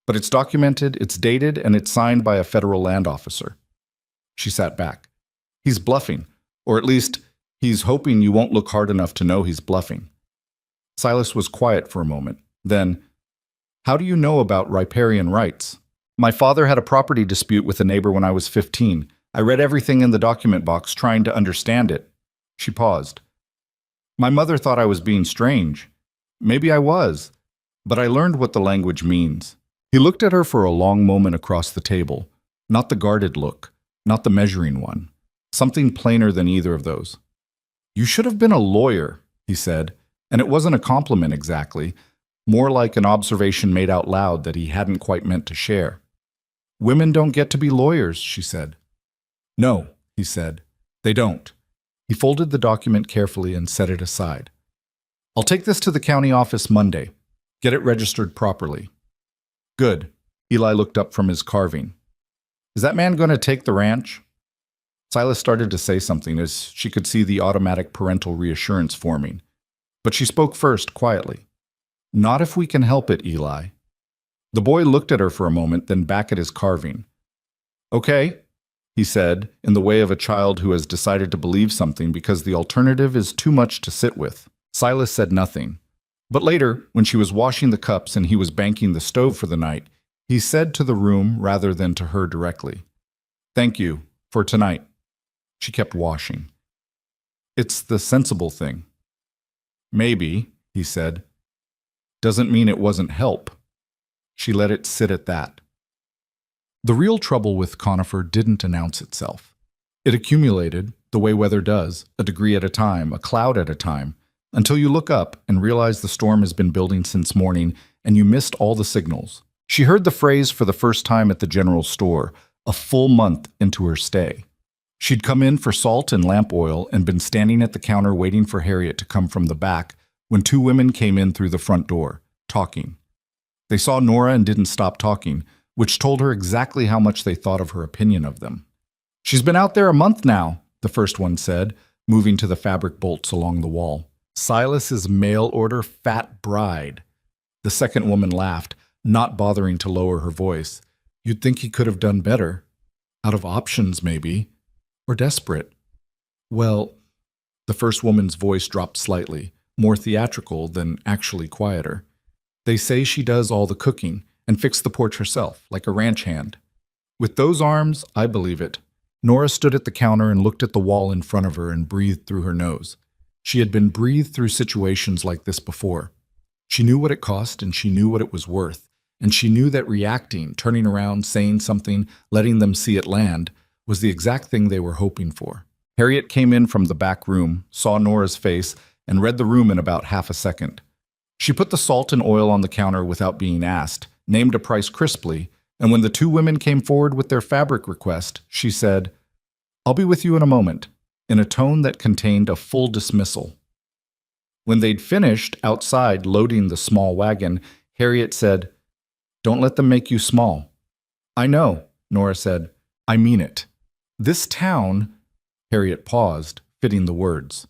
But it's documented, it's dated, and it's signed by a federal land officer. She sat back. He's bluffing, or at least he's hoping you won't look hard enough to know he's bluffing. Silas was quiet for a moment. Then, "How do you know about riparian rights?" "My father had a property dispute with a neighbor when I was 15. I read everything in the document box, trying to understand it." She paused. "My mother thought I was being strange. Maybe I was, but I learned what the language means." He looked at her for a long moment across the table, not the guarded look, not the measuring one, something plainer than either of those. "You should have been a lawyer," he said, and it wasn't a compliment exactly, more like an observation made out loud that he hadn't quite meant to share. "Women don't get to be lawyers," she said. "No," he said, "they don't." He folded the document carefully and set it aside. "I'll take this to the county office Monday. Get it registered properly." "Good." Eli looked up from his carving. "Is that man going to take the ranch?" Silas started to say something as she could see the automatic parental reassurance forming. But she spoke first, quietly. "Not if we can help it, Eli." The boy looked at her for a moment, then back at his carving. "Okay," he said, in the way of a child who has decided to believe something because the alternative is too much to sit with. Silas said nothing. But later, when she was washing the cups and he was banking the stove for the night, he said to the room rather than to her directly, "Thank you for tonight." She kept washing. "It's the sensible thing." "Maybe," he said. "Doesn't mean it wasn't help." She let it sit at that. The real trouble with Conifer didn't announce itself. It accumulated, the way weather does, a degree at a time, a cloud at a time, until you look up and realize the storm has been building since morning and you missed all the signals. She heard the phrase for the first time at the general store, a full month into her stay. She'd come in for salt and lamp oil and been standing at the counter waiting for Harriet to come from the back when two women came in through the front door, talking. They saw Nora and didn't stop talking, which told her exactly how much they thought of her opinion of them. "She's been out there a month now," the first one said, moving to the fabric bolts along the wall. "Silas's mail-order fat bride." The second woman laughed, not bothering to lower her voice. "You'd think he could have done better. Out of options, maybe. Or desperate." "Well," the first woman's voice dropped slightly, more theatrical than actually quieter. "They say she does all the cooking and fix the porch herself, like a ranch hand. With those arms, I believe it." Nora stood at the counter and looked at the wall in front of her and breathed through her nose. She had been breathed through situations like this before. She knew what it cost and she knew what it was worth, and she knew that reacting, turning around, saying something, letting them see it land, was the exact thing they were hoping for. Harriet came in from the back room, saw Nora's face, and read the room in about half a second. She put the salt and oil on the counter without being asked, named a price crisply, and when the two women came forward with their fabric request, she said, "I'll be with you in a moment," in a tone that contained a full dismissal. When they'd finished outside loading the small wagon, Harriet said, "Don't let them make you small." "I know," Nora said. "I mean it. This town," Harriet paused, fitting the words.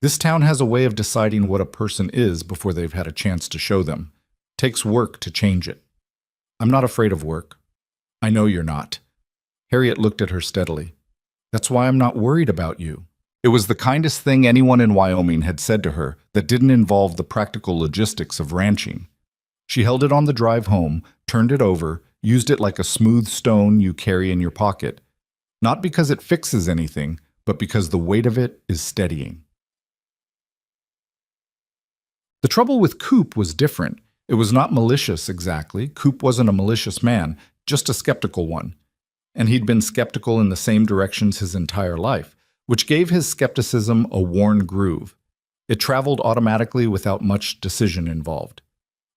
"This town has a way of deciding what a person is before they've had a chance to show them. Takes work to change it. I'm not afraid of work." "I know you're not." Harriet looked at her steadily. "That's why I'm not worried about you." It was the kindest thing anyone in Wyoming had said to her that didn't involve the practical logistics of ranching. She held it on the drive home, turned it over, used it like a smooth stone you carry in your pocket. Not because it fixes anything, but because the weight of it is steadying. The trouble with Coop was different. It was not malicious exactly. Coop wasn't a malicious man, just a skeptical one. And he'd been skeptical in the same directions his entire life, which gave his skepticism a worn groove. It traveled automatically without much decision involved.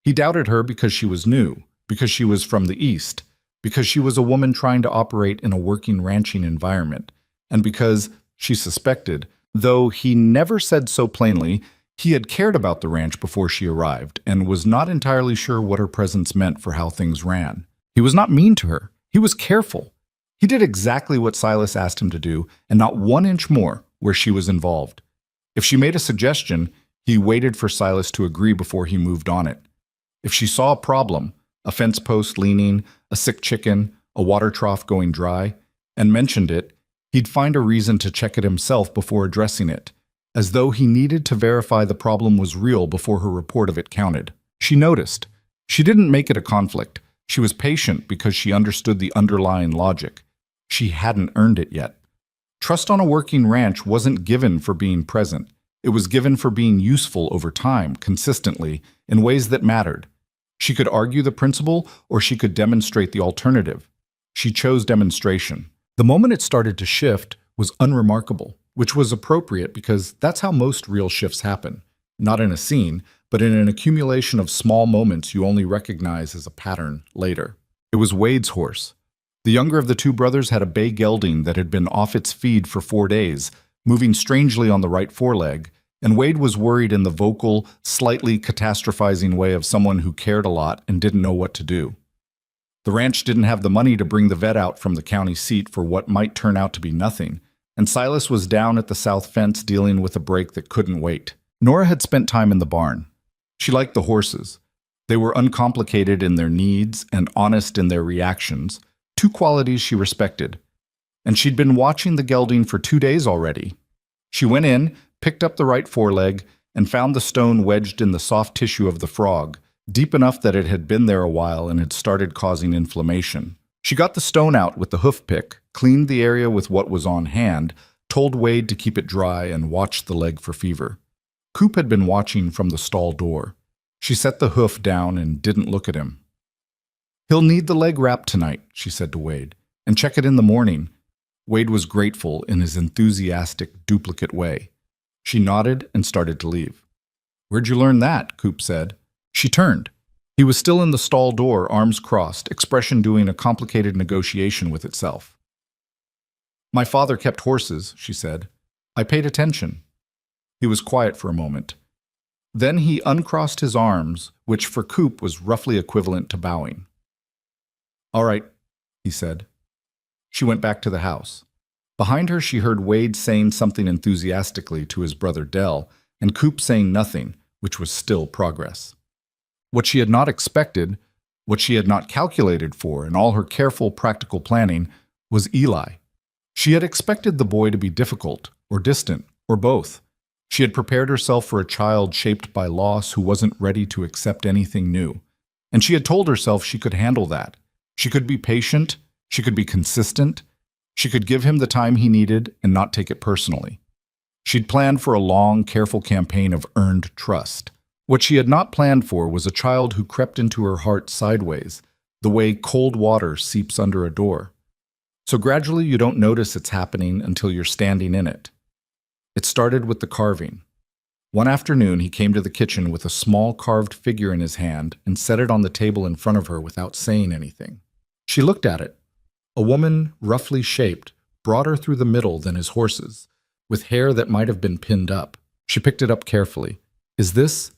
He doubted her because she was new, because she was from the East, because she was a woman trying to operate in a working ranching environment, and because, she suspected, though he never said so plainly, he had cared about the ranch before she arrived and was not entirely sure what her presence meant for how things ran. He was not mean to her. He was careful. He did exactly what Silas asked him to do, and not 1 inch more where she was involved. If she made a suggestion, he waited for Silas to agree before he moved on it. If she saw a problem, a fence post leaning, a sick chicken, a water trough going dry, and mentioned it, he'd find a reason to check it himself before addressing it, as though he needed to verify the problem was real before her report of it counted. She noticed. She didn't make it a conflict. She was patient because she understood the underlying logic. She hadn't earned it yet. Trust on a working ranch wasn't given for being present. It was given for being useful over time, consistently, in ways that mattered. She could argue the principle, or she could demonstrate the alternative. She chose demonstration. The moment it started to shift was unremarkable, which was appropriate because that's how most real shifts happen. Not in a scene, but in an accumulation of small moments you only recognize as a pattern later. It was Wade's horse. The younger of the two brothers had a bay gelding that had been off its feed for 4 days, moving strangely on the right foreleg, and Wade was worried in the vocal, slightly catastrophizing way of someone who cared a lot and didn't know what to do. The ranch didn't have the money to bring the vet out from the county seat for what might turn out to be nothing, and Silas was down at the south fence dealing with a break that couldn't wait. Nora had spent time in the barn. She liked the horses. They were uncomplicated in their needs and honest in their reactions, 2 qualities she respected. And she'd been watching the gelding for 2 days already. She went in, picked up the right foreleg, and found the stone wedged in the soft tissue of the frog, deep enough that it had been there a while and had started causing inflammation. She got the stone out with the hoof pick, cleaned the area with what was on hand, told Wade to keep it dry, and watched the leg for fever. Coop had been watching from the stall door. She set the hoof down and didn't look at him. "He'll need the leg wrapped tonight," she said to Wade, "and check it in the morning." Wade was grateful in his enthusiastic, duplicate way. She nodded and started to leave. "Where'd you learn that?" Coop said. She turned. He was still in the stall door, arms crossed, expression doing a complicated negotiation with itself. "My father kept horses," she said. "I paid attention." He was quiet for a moment. Then he uncrossed his arms, which for Coop was roughly equivalent to bowing. "All right," he said. She went back to the house. Behind her, she heard Wade saying something enthusiastically to his brother Dell, and Coop saying nothing, which was still progress. What she had not expected, what she had not calculated for in all her careful, practical planning, was Eli. She had expected the boy to be difficult, or distant, or both. She had prepared herself for a child shaped by loss who wasn't ready to accept anything new. And she had told herself she could handle that. She could be patient, she could be consistent, she could give him the time he needed and not take it personally. She'd planned for a long, careful campaign of earned trust. What she had not planned for was a child who crept into her heart sideways, the way cold water seeps under a door. So gradually you don't notice it's happening until you're standing in it. It started with the carving. One afternoon he came to the kitchen with a small carved figure in his hand and set it on the table in front of her without saying anything. She looked at it. A woman, roughly shaped, broader through the middle than his horses, with hair that might have been pinned up. She picked it up carefully. "Is this?"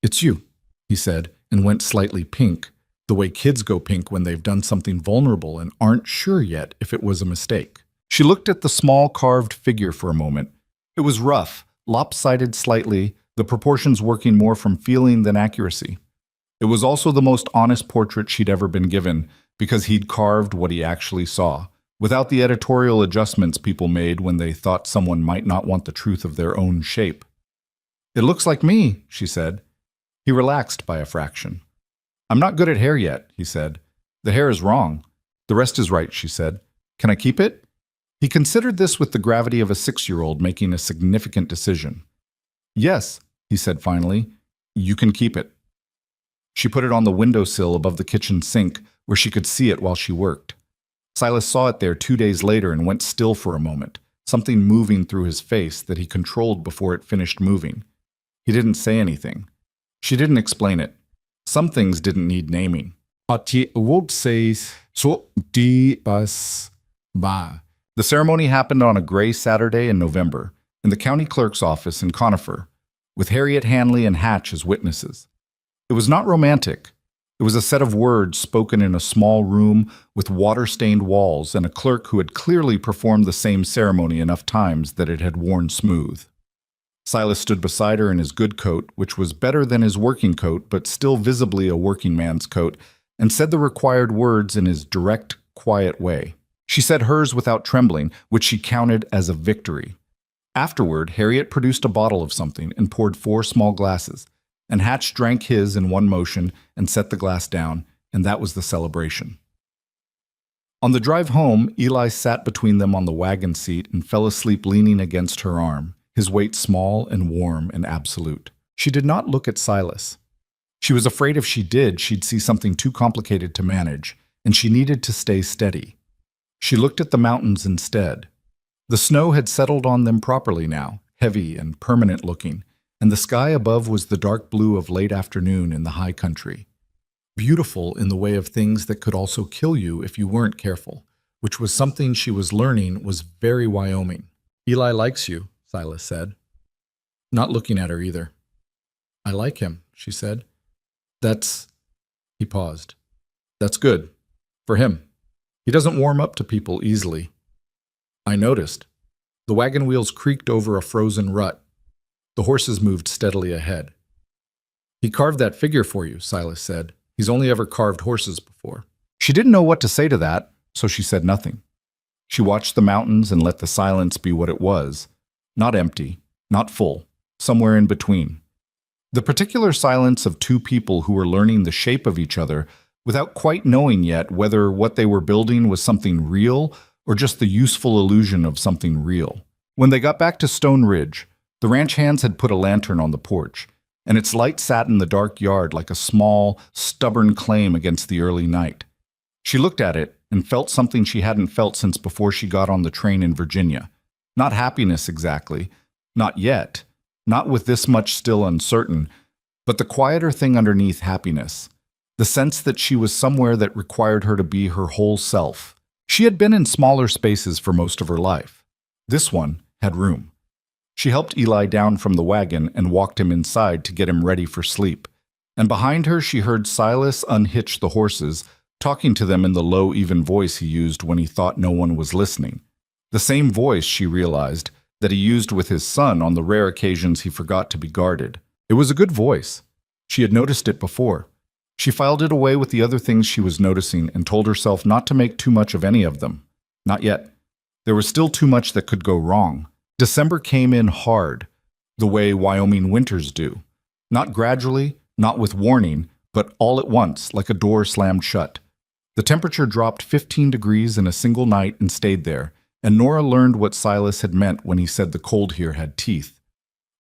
"It's you," he said, and went slightly pink, the way kids go pink when they've done something vulnerable and aren't sure yet if it was a mistake. She looked at the small carved figure for a moment. It was rough, lopsided slightly, the proportions working more from feeling than accuracy. It was also the most honest portrait she'd ever been given, because he'd carved what he actually saw, without the editorial adjustments people made when they thought someone might not want the truth of their own shape. "It looks like me," she said. He relaxed by a fraction. "I'm not good at hair yet," he said. "The hair is wrong. The rest is right," she said. "Can I keep it?" He considered this with the gravity of a 6-year-old making a significant decision. "Yes," he said finally, "you can keep it." She put it on the windowsill above the kitchen sink where she could see it while she worked. Silas saw it there 2 days later and went still for a moment, something moving through his face that he controlled before it finished moving. He didn't say anything. She didn't explain it. Some things didn't need naming. The ceremony happened on a gray Saturday in November, in the county clerk's office in Conifer, with Harriet Hanley and Hatch as witnesses. It was not romantic. It was a set of words spoken in a small room with water-stained walls and a clerk who had clearly performed the same ceremony enough times that it had worn smooth. Silas stood beside her in his good coat, which was better than his working coat but still visibly a working man's coat, and said the required words in his direct, quiet way. She said hers without trembling, which she counted as a victory. Afterward, Harriet produced a bottle of something and poured 4 small glasses, and Hatch drank his in one motion and set the glass down, and that was the celebration. On the drive home, Eli sat between them on the wagon seat and fell asleep leaning against her arm, his weight small and warm and absolute. She did not look at Silas. She was afraid if she did, she'd see something too complicated to manage, and she needed to stay steady. She looked at the mountains instead. The snow had settled on them properly now, heavy and permanent looking, and the sky above was the dark blue of late afternoon in the high country. Beautiful in the way of things that could also kill you if you weren't careful, which was something she was learning was very Wyoming. "Eli likes you," Silas said. Not looking at her either. "I like him," she said. "That's—" He paused. "That's good. For him. He doesn't warm up to people easily." I noticed. The wagon wheels creaked over a frozen rut. The horses moved steadily ahead. "He carved that figure for you," Silas said. "He's only ever carved horses before." She didn't know what to say to that, so she said nothing. She watched the mountains and let the silence be what it was. Not empty, not full, somewhere in between. The particular silence of two people who were learning the shape of each other without quite knowing yet whether what they were building was something real or just the useful illusion of something real. When they got back to Stone Ridge, the ranch hands had put a lantern on the porch, and its light sat in the dark yard like a small, stubborn claim against the early night. She looked at it and felt something she hadn't felt since before she got on the train in Virginia. Not happiness exactly, not yet, not with this much still uncertain, but the quieter thing underneath happiness, the sense that she was somewhere that required her to be her whole self. She had been in smaller spaces for most of her life. This one had room. She helped Eli down from the wagon and walked him inside to get him ready for sleep. And behind her she heard Silas unhitch the horses, talking to them in the low, even voice he used when he thought no one was listening. The same voice, she realized, that he used with his son on the rare occasions he forgot to be guarded. It was a good voice. She had noticed it before. She filed it away with the other things she was noticing and told herself not to make too much of any of them. Not yet. There was still too much that could go wrong. December came in hard, the way Wyoming winters do. Not gradually, not with warning, but all at once, like a door slammed shut. The temperature dropped 15 degrees in a single night and stayed there, and Nora learned what Silas had meant when he said the cold here had teeth.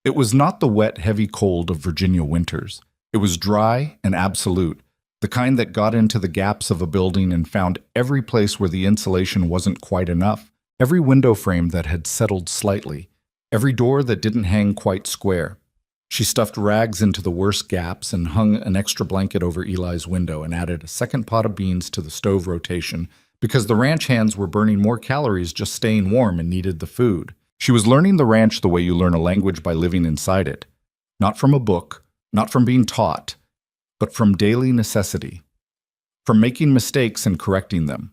It was not the wet, heavy cold of Virginia winters. It was dry and absolute, the kind that got into the gaps of a building and found every place where the insulation wasn't quite enough, every window frame that had settled slightly, every door that didn't hang quite square. She stuffed rags into the worst gaps and hung an extra blanket over Eli's window and added a second pot of beans to the stove rotation because the ranch hands were burning more calories just staying warm and needed the food. She was learning the ranch the way you learn a language by living inside it, not from a book, not from being taught, but from daily necessity, from making mistakes and correcting them,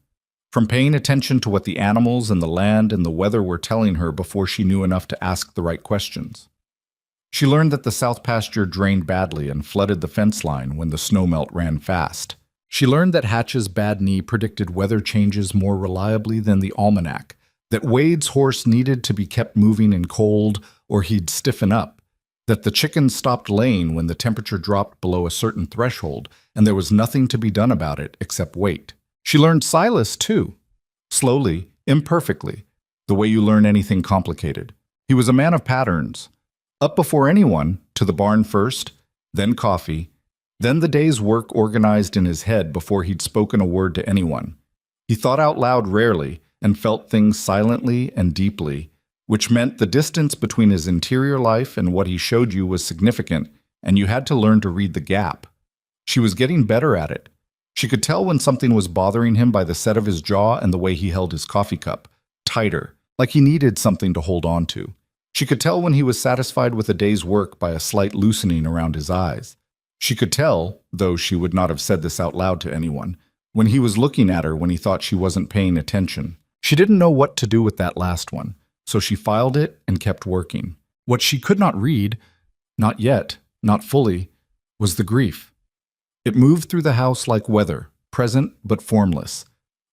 from paying attention to what the animals and the land and the weather were telling her before she knew enough to ask the right questions. She learned that the south pasture drained badly and flooded the fence line when the snowmelt ran fast. She learned that Hatch's bad knee predicted weather changes more reliably than the almanac, that Wade's horse needed to be kept moving in cold or he'd stiffen up, that the chickens stopped laying when the temperature dropped below a certain threshold, and there was nothing to be done about it except wait. She learned Silas, too. Slowly, imperfectly, the way you learn anything complicated. He was a man of patterns. Up before anyone, to the barn first, then coffee, then the day's work organized in his head before he'd spoken a word to anyone. He thought out loud rarely and felt things silently and deeply, which meant the distance between his interior life and what he showed you was significant, and you had to learn to read the gap. She was getting better at it. She could tell when something was bothering him by the set of his jaw and the way he held his coffee cup, tighter, like he needed something to hold on to. She could tell when he was satisfied with a day's work by a slight loosening around his eyes. She could tell, though she would not have said this out loud to anyone, when he was looking at her when he thought she wasn't paying attention. She didn't know what to do with that last one, so she filed it and kept working. What she could not read, not yet, not fully, was the grief. It moved through the house like weather, present but formless,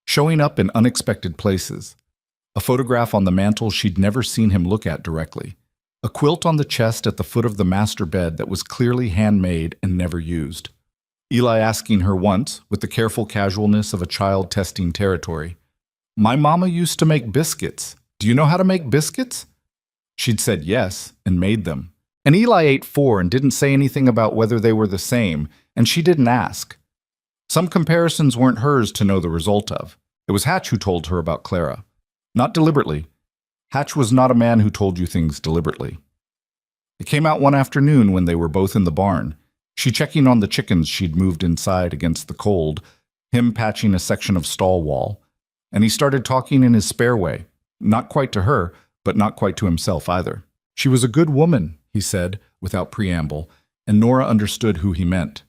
showing up in unexpected places. A photograph on the mantel she'd never seen him look at directly. A quilt on the chest at the foot of the master bed that was clearly handmade and never used. Eli asking her once, with the careful casualness of a child testing territory, "My mama used to make biscuits. Do you know how to make biscuits?" She'd said yes, and made them. And Eli ate 4 and didn't say anything about whether they were the same, and she didn't ask. Some comparisons weren't hers to know the result of. It was Hatch who told her about Clara. Not deliberately. Hatch was not a man who told you things deliberately. It came out one afternoon when they were both in the barn, she checking on the chickens she'd moved inside against the cold, him patching a section of stall wall, and he started talking in his spare way. Not quite to her, but not quite to himself either. She was a good woman, he said, without preamble, and Nora understood who he meant.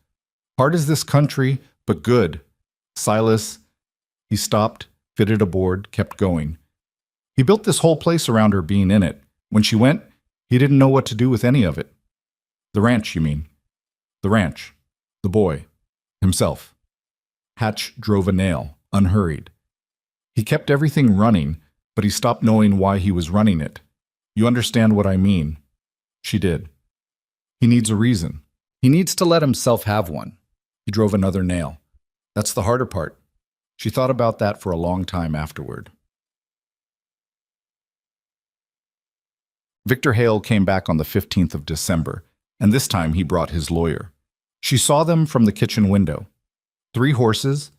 Hard as this country, but good. Silas, he stopped, fitted a board, kept going. He built this whole place around her being in it. When she went, he didn't know what to do with any of it. The ranch, you mean? The ranch. The boy. Himself. Hatch drove a nail, unhurried. He kept everything running, but he stopped knowing why he was running it. You understand what I mean. She did. He needs a reason. He needs to let himself have one. He drove another nail. That's the harder part. She thought about that for a long time afterward. Victor Hale came back on the 15th of December, and this time he brought his lawyer. She saw them from the kitchen window. 3 horses,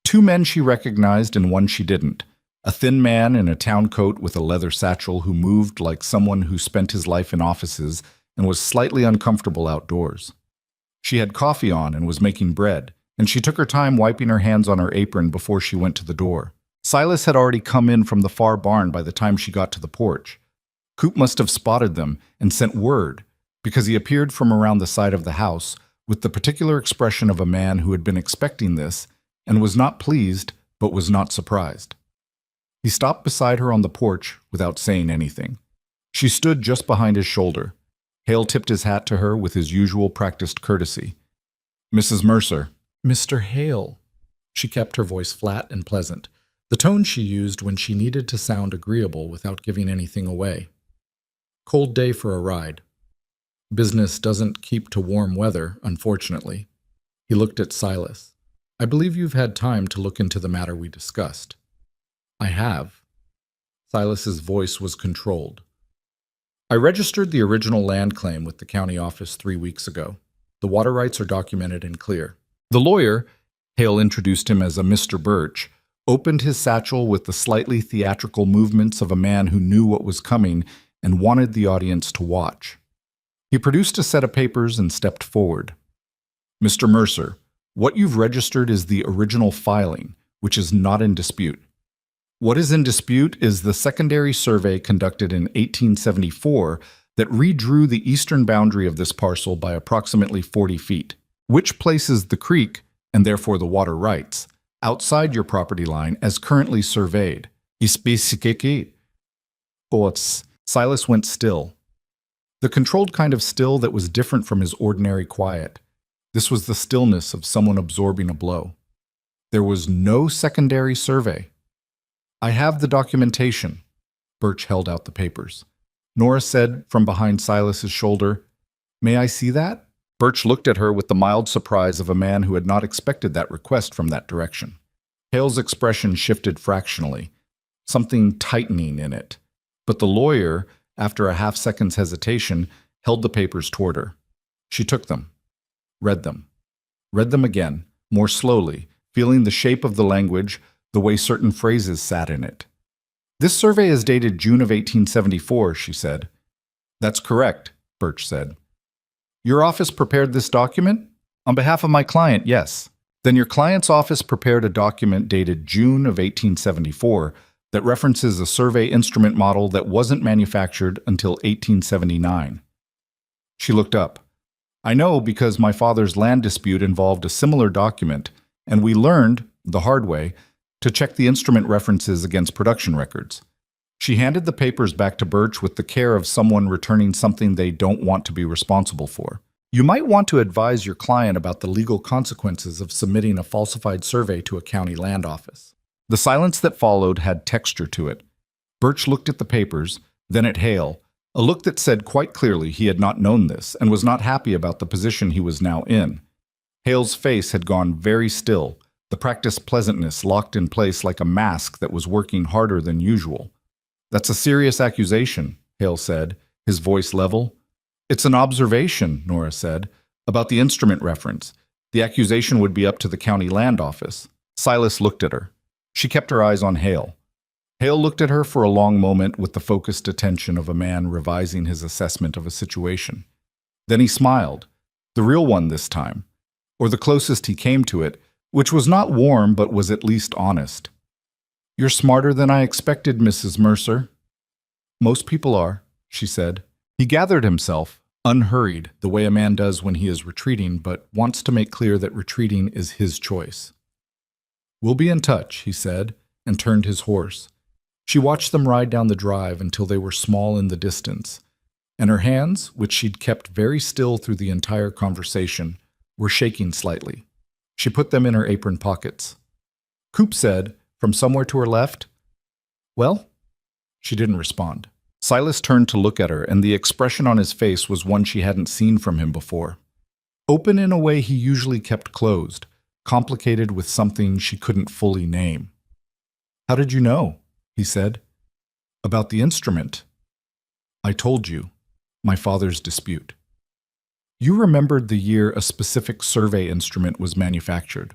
2 men she recognized and one she didn't. A thin man in a town coat with a leather satchel who moved like someone who spent his life in offices and was slightly uncomfortable outdoors. She had coffee on and was making bread, and she took her time wiping her hands on her apron before she went to the door. Silas had already come in from the far barn by the time she got to the porch. Coop must have spotted them and sent word, because he appeared from around the side of the house with the particular expression of a man who had been expecting this and was not pleased but was not surprised. He stopped beside her on the porch without saying anything. She stood just behind his shoulder. Hale tipped his hat to her with his usual practiced courtesy. "Mrs. Mercer." "Mr. Hale." She kept her voice flat and pleasant, the tone she used when she needed to sound agreeable without giving anything away. "Cold day for a ride. Business doesn't keep to warm weather, unfortunately." He looked at Silas. "I believe you've had time to look into the matter we discussed." "I have." Silas's voice was controlled. "I registered the original land claim with the county office 3 weeks ago. The water rights are documented and clear." The lawyer, Hale introduced him as a Mr. Birch, opened his satchel with the slightly theatrical movements of a man who knew what was coming and wanted the audience to watch. He produced a set of papers and stepped forward. "Mr. Mercer, what you've registered is the original filing, which is not in dispute. What is in dispute is the secondary survey conducted in 1874 that redrew the eastern boundary of this parcel by approximately 40 feet, which places the creek, and therefore the water rights, outside your property line as currently surveyed." Silas went still. The controlled kind of still that was different from his ordinary quiet. This was the stillness of someone absorbing a blow. There was no secondary survey. "I have the documentation." Birch held out the papers. Nora said from behind Silas's shoulder, "May I see that?" Birch looked at her with the mild surprise of a man who had not expected that request from that direction. Hale's expression shifted fractionally, something tightening in it. But the lawyer, after a half-second's hesitation, held the papers toward her. She took them, read them again, more slowly, feeling the shape of the language, the way certain phrases sat in it. "This survey is dated June of 1874, she said. "That's correct," Birch said. "Your office prepared this document?" "On behalf of my client, yes." "Then your client's office prepared a document dated June of 1874 that references a survey instrument model that wasn't manufactured until 1879. She looked up. "I know because my father's land dispute involved a similar document, and we learned, the hard way, to check the instrument references against production records." She handed the papers back to Birch with the care of someone returning something they don't want to be responsible for. "You might want to advise your client about the legal consequences of submitting a falsified survey to a county land office." The silence that followed had texture to it. Birch looked at the papers, then at Hale, a look that said quite clearly he had not known this and was not happy about the position he was now in. Hale's face had gone very still, the practiced pleasantness locked in place like a mask that was working harder than usual. "That's a serious accusation," Hale said, his voice level. "It's an observation," Nora said, "about the instrument reference. The accusation would be up to the county land office." Silas looked at her. She kept her eyes on Hale. Hale looked at her for a long moment with the focused attention of a man revising his assessment of a situation. Then he smiled, the real one this time, or the closest he came to it, which was not warm but was at least honest. "You're smarter than I expected, Mrs. Mercer." "Most people are," she said. He gathered himself, unhurried, the way a man does when he is retreating, but wants to make clear that retreating is his choice. "We'll be in touch," he said, and turned his horse. She watched them ride down the drive until they were small in the distance, and her hands, which she'd kept very still through the entire conversation, were shaking slightly. She put them in her apron pockets. Coop said, from somewhere to her left, "Well?" She didn't respond. Silas turned to look at her, and the expression on his face was one she hadn't seen from him before. Open in a way he usually kept closed, complicated with something she couldn't fully name. "How did you know?" he said. "About the instrument." "I told you. My father's dispute." "You remembered the year a specific survey instrument was manufactured."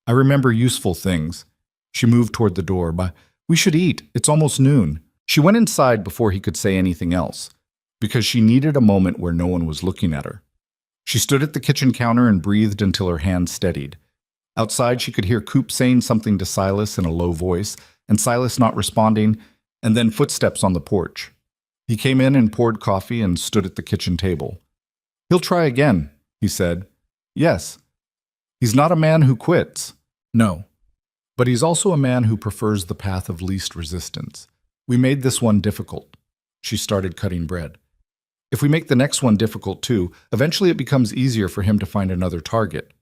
"I remember useful things." She moved toward the door. "But we should eat. It's almost noon." She went inside before he could say anything else, because she needed a moment where no one was looking at her. She stood at the kitchen counter and breathed until her hands steadied. Outside, she could hear Coop saying something to Silas in a low voice, and Silas not responding, and then footsteps on the porch. He came in and poured coffee and stood at the kitchen table. "He'll try again," he said. "Yes. He's not a man who quits." "No. But he's also a man who prefers the path of least resistance. We made this one difficult." She started cutting bread. "If we make the next one difficult too, eventually it becomes easier for him to find another target."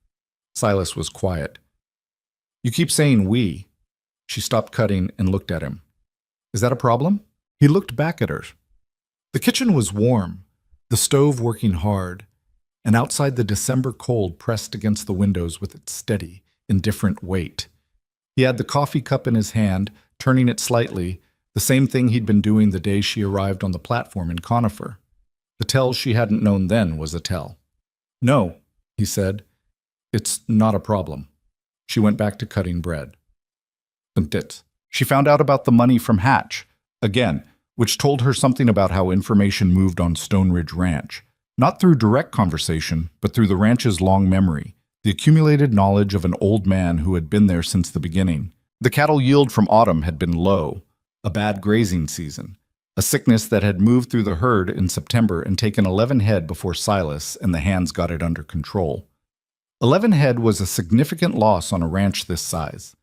Silas was quiet. "You keep saying we." She stopped cutting and looked at him. "Is that a problem?" He looked back at her. The kitchen was warm, the stove working hard, and outside the December cold pressed against the windows with its steady, indifferent weight. He had the coffee cup in his hand, turning it slightly, the same thing he'd been doing the day she arrived on the platform in Conifer. The tell she hadn't known then was a tell. "No," he said. "It's not a problem." She went back to cutting bread. She found out about the money from Hatch, again, which told her something about how information moved on Stone Ridge Ranch, not through direct conversation, but through the ranch's long memory, the accumulated knowledge of an old man who had been there since the beginning. The cattle yield from autumn had been low, a bad grazing season, a sickness that had moved through the herd in September and taken 11 head before Silas and the hands got it under control. 11 head was a significant loss on a ranch this size.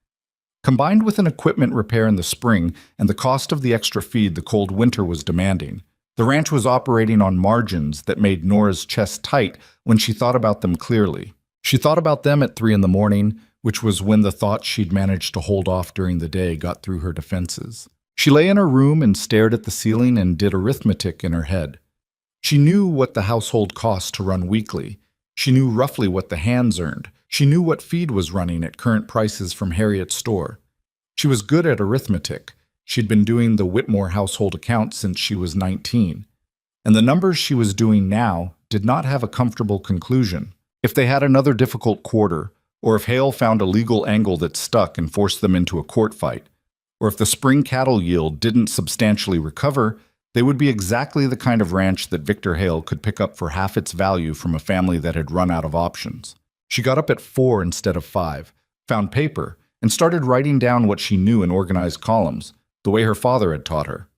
Combined with an equipment repair in the spring and the cost of the extra feed the cold winter was demanding, the ranch was operating on margins that made Nora's chest tight when she thought about them clearly. She thought about them at 3 a.m, which was when the thoughts she'd managed to hold off during the day got through her defenses. She lay in her room and stared at the ceiling and did arithmetic in her head. She knew what the household cost to run weekly. She knew roughly what the hands earned. She knew what feed was running at current prices from Harriet's store. She was good at arithmetic. She'd been doing the Whitmore household account since she was 19. And the numbers she was doing now did not have a comfortable conclusion. If they had another difficult quarter, or if Hale found a legal angle that stuck and forced them into a court fight, or if the spring cattle yield didn't substantially recover, they would be exactly the kind of ranch that Victor Hale could pick up for half its value from a family that had run out of options. She got up at 4 instead of 5, found paper, and started writing down what she knew in organized columns, the way her father had taught her.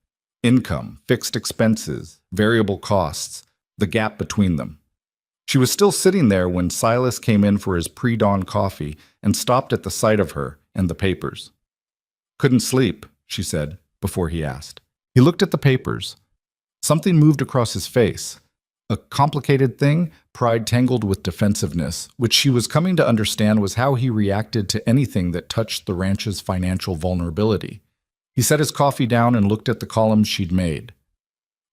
Income, fixed expenses, variable costs, the gap between them. She was still sitting there when Silas came in for his pre-dawn coffee and stopped at the sight of her and the papers. "Couldn't sleep," she said, before he asked. He looked at the papers. Something moved across his face. A complicated thing, pride tangled with defensiveness, which she was coming to understand was how he reacted to anything that touched the ranch's financial vulnerability. He set his coffee down and looked at the columns she'd made.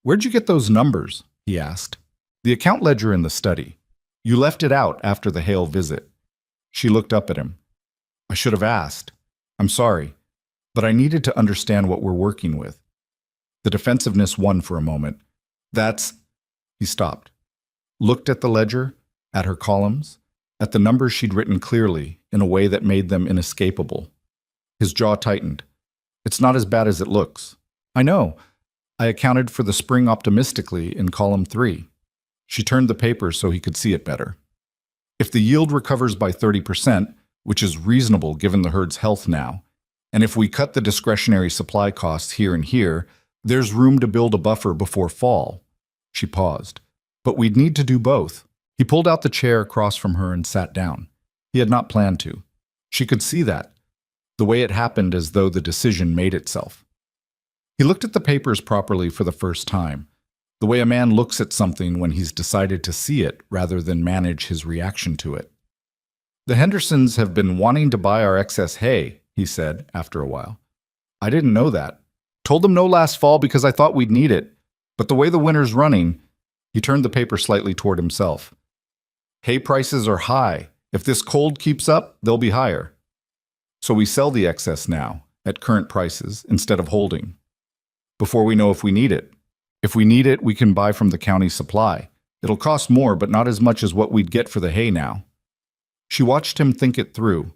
"Where'd you get those numbers?" he asked. "The account ledger in the study. You left it out after the Hale visit." She looked up at him. "I should have asked. I'm sorry. But I needed to understand what we're working with." The defensiveness won for a moment. "That's—" He stopped, looked at the ledger, at her columns, at the numbers she'd written clearly in a way that made them inescapable. His jaw tightened. "It's not as bad as it looks." "I know. I accounted for the spring optimistically in column 3. She turned the paper so he could see it better. "If the yield recovers by 30%, which is reasonable given the herd's health now, and if we cut the discretionary supply costs here and here, there's room to build a buffer before fall." She paused. "But we'd need to do both." He pulled out the chair across from her and sat down. He had not planned to. She could see that, the way it happened as though the decision made itself. He looked at the papers properly for the first time, the way a man looks at something when he's decided to see it rather than manage his reaction to it. "The Hendersons have been wanting to buy our excess hay," he said after a while. "I didn't know that. Told them no last fall because I thought we'd need it. But the way the winter's running, he turned the paper slightly toward himself. Hay prices are high. If this cold keeps up, they'll be higher. So we sell the excess now, at current prices, instead of holding. Before we know if we need it. If we need it, we can buy from the county supply. It'll cost more, but not as much as what we'd get for the hay now. She watched him think it through.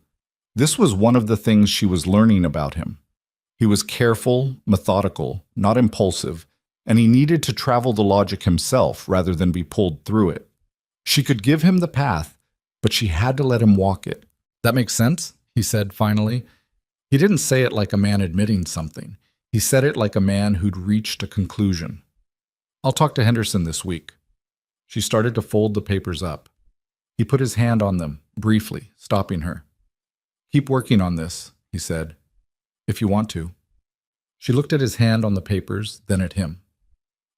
This was one of the things she was learning about him. He was careful, methodical, not impulsive, and he needed to travel the logic himself rather than be pulled through it. She could give him the path, but she had to let him walk it. That makes sense, he said finally. He didn't say it like a man admitting something. He said it like a man who'd reached a conclusion. I'll talk to Henderson this week. She started to fold the papers up. He put his hand on them, briefly, stopping her. Keep working on this, he said, if you want to. She looked at his hand on the papers, then at him.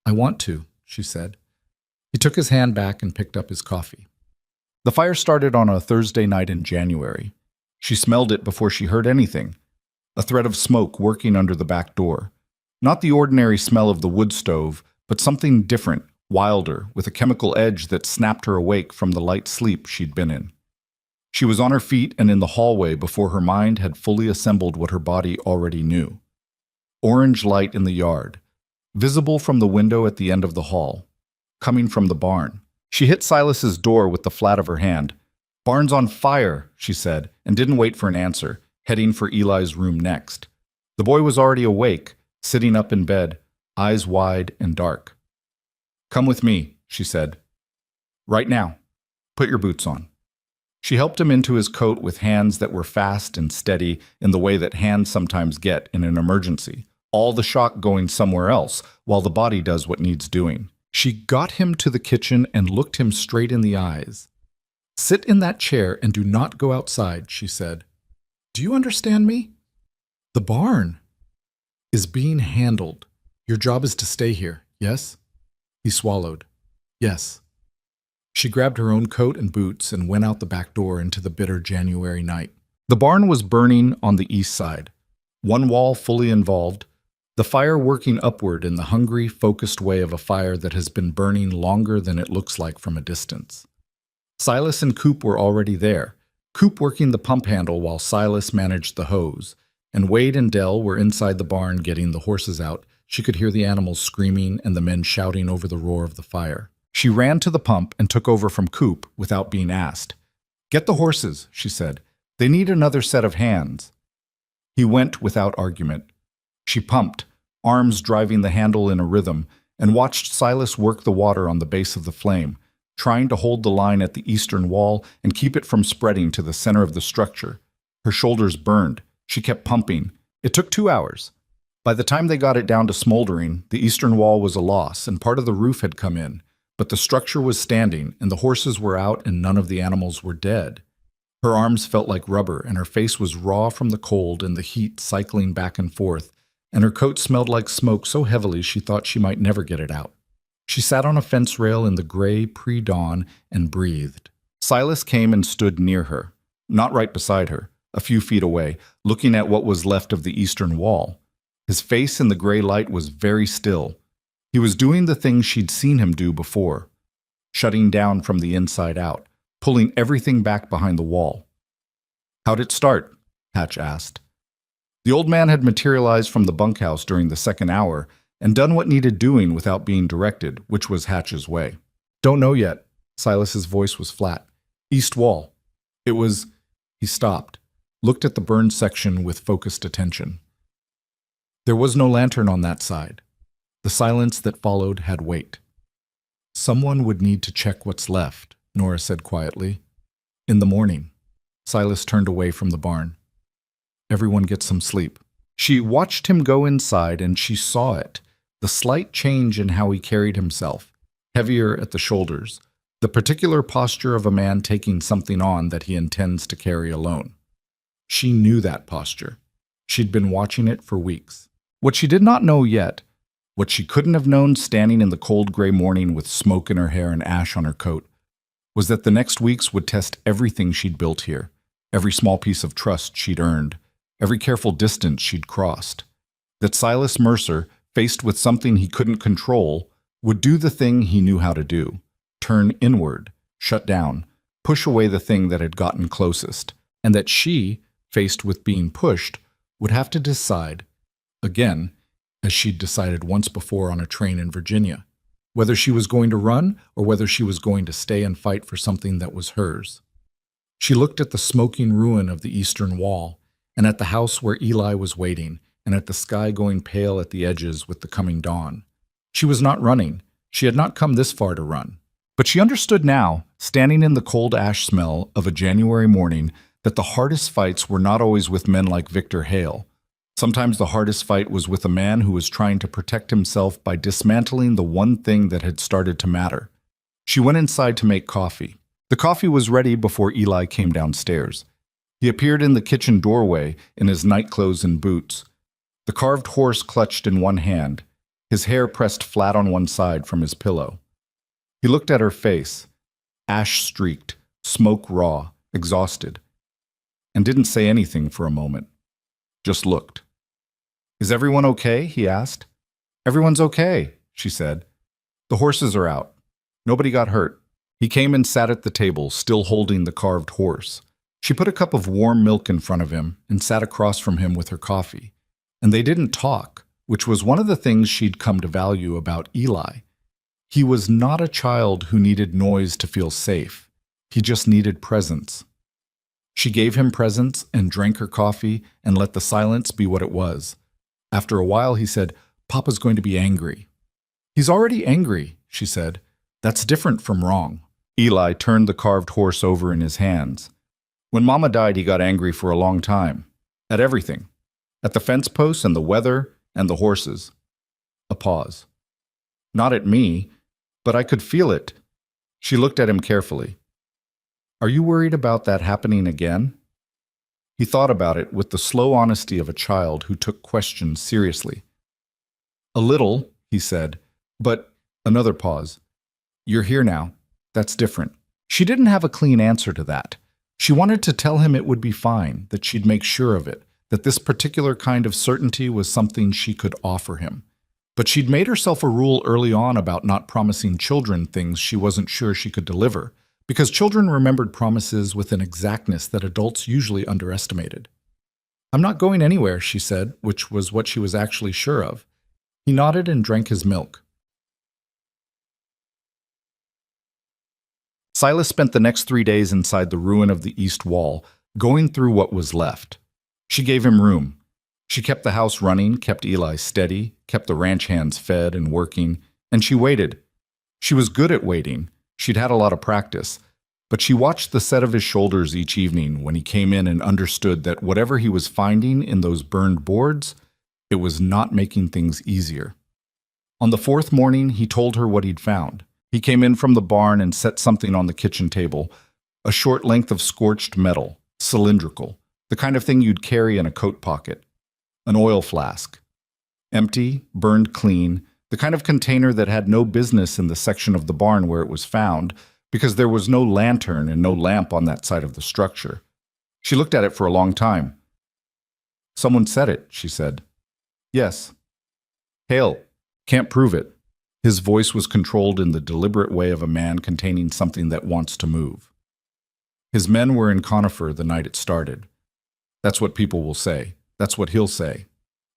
I want to, she said. He took his hand back and picked up his coffee. The fire started on a Thursday night in January. She smelled it before she heard anything. A thread of smoke working under the back door. Not the ordinary smell of the wood stove, but something different, wilder, with a chemical edge that snapped her awake from the light sleep she'd been in. She was on her feet and in the hallway before her mind had fully assembled what her body already knew. Orange light in the yard, visible from the window at the end of the hall, coming from the barn. She hit Silas's door with the flat of her hand. Barn's on fire, she said, and didn't wait for an answer, heading for Eli's room next. The boy was already awake, sitting up in bed, eyes wide and dark. Come with me, she said. Right now. Put your boots on. She helped him into his coat with hands that were fast and steady in the way that hands sometimes get in an emergency, all the shock going somewhere else while the body does what needs doing. She got him to the kitchen and looked him straight in the eyes. Sit in that chair and do not go outside, she said. Do you understand me? The barn is being handled. Your job is to stay here, yes? He swallowed. Yes. She grabbed her own coat and boots and went out the back door into the bitter January night. The barn was burning on the east side, one wall fully involved, the fire working upward in the hungry, focused way of a fire that has been burning longer than it looks like from a distance. Silas and Coop were already there, Coop working the pump handle while Silas managed the hose, and Wade and Dell were inside the barn getting the horses out. She could hear the animals screaming and the men shouting over the roar of the fire. She ran to the pump and took over from Coop without being asked. Get the horses, she said. They need another set of hands. He went without argument. She pumped, arms driving the handle in a rhythm, and watched Silas work the water on the base of the flame, trying to hold the line at the eastern wall and keep it from spreading to the center of the structure. Her shoulders burned. She kept pumping. It took 2 hours. By the time they got it down to smoldering, the eastern wall was a loss and part of the roof had come in, but the structure was standing and the horses were out and none of the animals were dead. Her arms felt like rubber and her face was raw from the cold and the heat cycling back and forth, and her coat smelled like smoke so heavily she thought she might never get it out. She sat on a fence rail in the gray pre-dawn and breathed. Silas came and stood near her, not right beside her, a few feet away, looking at what was left of the eastern wall. His face in the gray light was very still. He was doing the things she'd seen him do before, shutting down from the inside out, pulling everything back behind the wall. How'd it start? Hatch asked. The old man had materialized from the bunkhouse during the second hour and done what needed doing without being directed, which was Hatch's way. Don't know yet. Silas's voice was flat. East wall. It was... He stopped, looked at the burned section with focused attention. There was no lantern on that side. The silence that followed had weight. Someone would need to check what's left, Nora said quietly. In the morning. Silas turned away from the barn. Everyone get some sleep. She watched him go inside and she saw it, the slight change in how he carried himself, heavier at the shoulders, the particular posture of a man taking something on that he intends to carry alone. She knew that posture. She'd been watching it for weeks. What she did not know yet, what she couldn't have known standing in the cold gray morning with smoke in her hair and ash on her coat, was that the next weeks would test everything she'd built here, every small piece of trust she'd earned, every careful distance she'd crossed. That Silas Mercer, faced with something he couldn't control, would do the thing he knew how to do: turn inward, shut down, push away the thing that had gotten closest, and that she, faced with being pushed, would have to decide, again, as she'd decided once before on a train in Virginia, whether she was going to run or whether she was going to stay and fight for something that was hers. She looked at the smoking ruin of the eastern wall, and at the house where Eli was waiting, and at the sky going pale at the edges with the coming dawn. She was not running. She had not come this far to run. But she understood now, standing in the cold ash smell of a January morning, that the hardest fights were not always with men like Victor Hale. Sometimes the hardest fight was with a man who was trying to protect himself by dismantling the one thing that had started to matter. She went inside to make coffee. The coffee was ready before Eli came downstairs. He appeared in the kitchen doorway in his nightclothes and boots. The carved horse clutched in one hand, his hair pressed flat on one side from his pillow. He looked at her face, ash-streaked, smoke-raw, exhausted, and didn't say anything for a moment. Just looked. "Is everyone okay?" he asked. "Everyone's okay," she said. "The horses are out. Nobody got hurt." He came and sat at the table, still holding the carved horse. She put a cup of warm milk in front of him and sat across from him with her coffee. And they didn't talk, which was one of the things she'd come to value about Eli. He was not a child who needed noise to feel safe. He just needed presence. She gave him presence and drank her coffee and let the silence be what it was. After a while, he said, "Papa's going to be angry." "He's already angry," she said. "That's different from wrong." Eli turned the carved horse over in his hands. "When Mama died, he got angry for a long time. At everything. At the fence posts and the weather and the horses." A pause. "Not at me, but I could feel it." She looked at him carefully. "Are you worried about that happening again?" He thought about it with the slow honesty of a child who took questions seriously. "A little," he said, "but..." Another pause. "You're here now. That's different." She didn't have a clean answer to that. She wanted to tell him it would be fine, that she'd make sure of it, that this particular kind of certainty was something she could offer him. But she'd made herself a rule early on about not promising children things she wasn't sure she could deliver, because children remembered promises with an exactness that adults usually underestimated. "I'm not going anywhere," she said, which was what she was actually sure of. He nodded and drank his milk. Silas spent the next 3 days inside the ruin of the east wall, going through what was left. She gave him room. She kept the house running, kept Eli steady, kept the ranch hands fed and working, and she waited. She was good at waiting. She'd had a lot of practice, but she watched the set of his shoulders each evening when he came in and understood that whatever he was finding in those burned boards, it was not making things easier. On the fourth morning, he told her what he'd found. He came in from the barn and set something on the kitchen table, a short length of scorched metal, cylindrical, the kind of thing you'd carry in a coat pocket. An oil flask. Empty, burned clean, the kind of container that had no business in the section of the barn where it was found, because there was no lantern and no lamp on that side of the structure. She looked at it for a long time. "Someone said it," she said. "Yes." "Hale, can't prove it." His voice was controlled in the deliberate way of a man containing something that wants to move. His men were in Conifer the night it started. That's what people will say. That's what he'll say.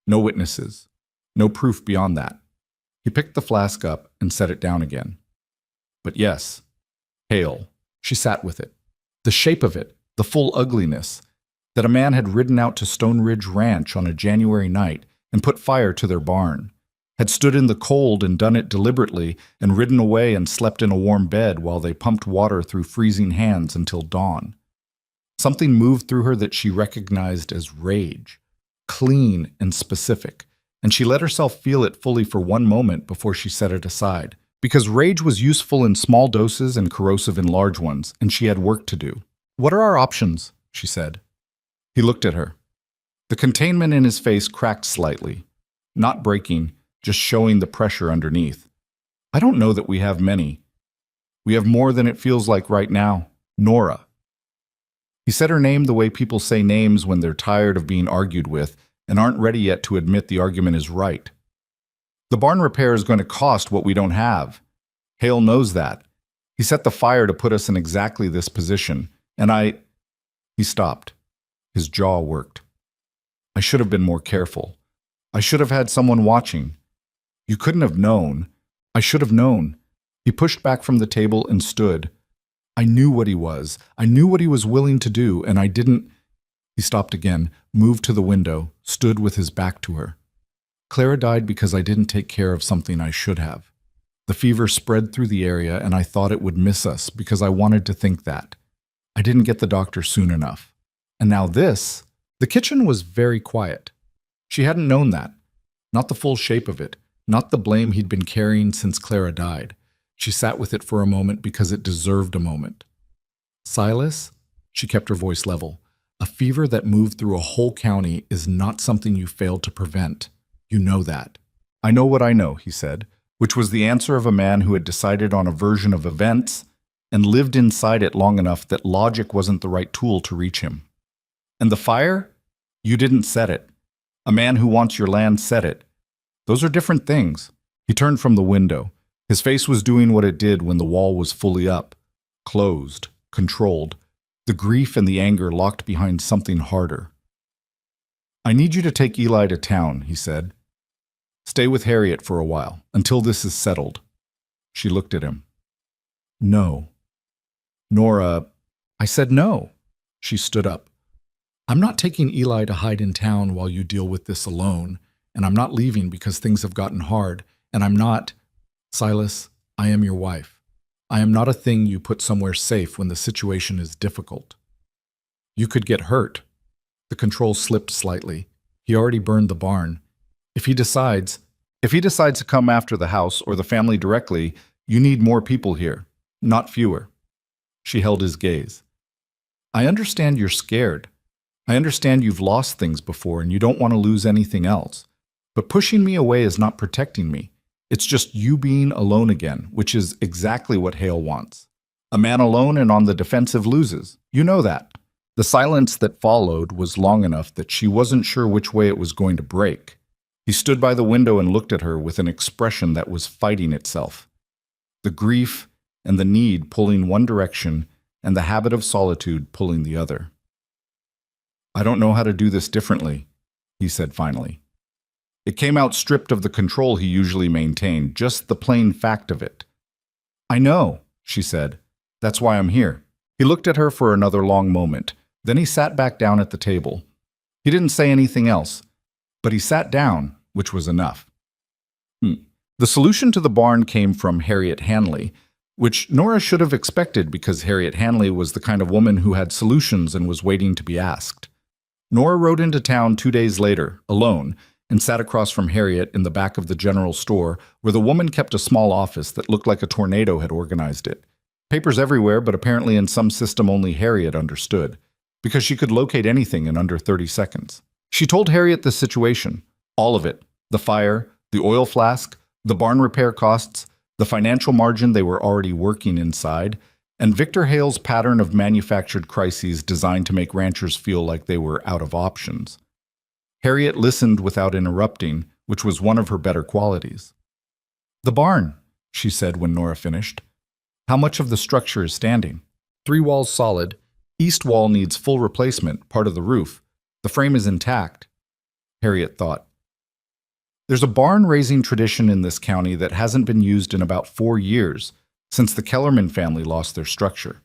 No witnesses. No proof beyond that. He picked the flask up and set it down again. "But yes, Hale." She sat with it. The shape of it, the full ugliness, that a man had ridden out to Stone Ridge Ranch on a January night and put fire to their barn, had stood in the cold and done it deliberately and ridden away and slept in a warm bed while they pumped water through freezing hands until dawn. Something moved through her that she recognized as rage, clean and specific, and she let herself feel it fully for one moment before she set it aside, because rage was useful in small doses and corrosive in large ones, and she had work to do. "What are our options?" she said. He looked at her. The containment in his face cracked slightly, not breaking, just showing the pressure underneath. "I don't know that we have many. We have more than it feels like right now. Nora." He said her name the way people say names when they're tired of being argued with, and aren't ready yet to admit the argument is right. The barn repair is going to cost what we don't have. Hale knows that. He set the fire to put us in exactly this position, and He stopped. His jaw worked. I should have been more careful. I should have had someone watching. You couldn't have known. I should have known. He pushed back from the table and stood. I knew what he was. I knew what he was willing to do, and I didn't. He stopped again, moved to the window, stood with his back to her. Clara died because I didn't take care of something I should have. The fever spread through the area, and I thought it would miss us because I wanted to think that. I didn't get the doctor soon enough. And now this. The kitchen was very quiet. She hadn't known that. Not the full shape of it. Not the blame he'd been carrying since Clara died. She sat with it for a moment because it deserved a moment. Silas, she kept her voice level, a fever that moved through a whole county is not something you failed to prevent. You know that. I know what I know, he said, which was the answer of a man who had decided on a version of events and lived inside it long enough that logic wasn't the right tool to reach him. And the fire? You didn't set it. A man who wants your land set it. Those are different things. He turned from the window. His face was doing what it did when the wall was fully up. Closed, controlled. The grief and the anger locked behind something harder. I need you to take Eli to town, he said. Stay with Harriet for a while, until this is settled. She looked at him. No. Nora, I said no. She stood up. I'm not taking Eli to hide in town while you deal with this alone, and I'm not leaving because things have gotten hard, and I'm not. Silas, I am your wife. I am not a thing you put somewhere safe when the situation is difficult. You could get hurt. The control slipped slightly. He already burned the barn. If he decides to come after the house or the family directly, you need more people here, not fewer. She held his gaze. I understand you're scared. I understand you've lost things before and you don't want to lose anything else. But pushing me away is not protecting me. It's just you being alone again, which is exactly what Hale wants. A man alone and on the defensive loses. You know that. The silence that followed was long enough that she wasn't sure which way it was going to break. He stood by the window and looked at her with an expression that was fighting itself. The grief and the need pulling one direction and the habit of solitude pulling the other. I don't know how to do this differently, he said finally. It came out stripped of the control he usually maintained, just the plain fact of it. I know, she said. That's why I'm here. He looked at her for another long moment. Then he sat back down at the table. He didn't say anything else, but he sat down, which was enough. The solution to the barn came from Harriet Hanley, which Nora should have expected because Harriet Hanley was the kind of woman who had solutions and was waiting to be asked. Nora rode into town 2 days later, alone, and sat across from Harriet in the back of the general store where the woman kept a small office that looked like a tornado had organized it. Papers everywhere, but apparently in some system only Harriet understood, because she could locate anything in under 30 seconds. She told Harriet the situation, all of it, the fire, the oil flask, the barn repair costs, the financial margin they were already working inside, and Victor Hale's pattern of manufactured crises designed to make ranchers feel like they were out of options. Harriet listened without interrupting, which was one of her better qualities. The barn, she said when Nora finished. How much of the structure is standing? 3 walls solid. East wall needs full replacement, part of the roof. The frame is intact. Harriet thought. There's a barn-raising tradition in this county that hasn't been used in about 4 years, since the Kellerman family lost their structure.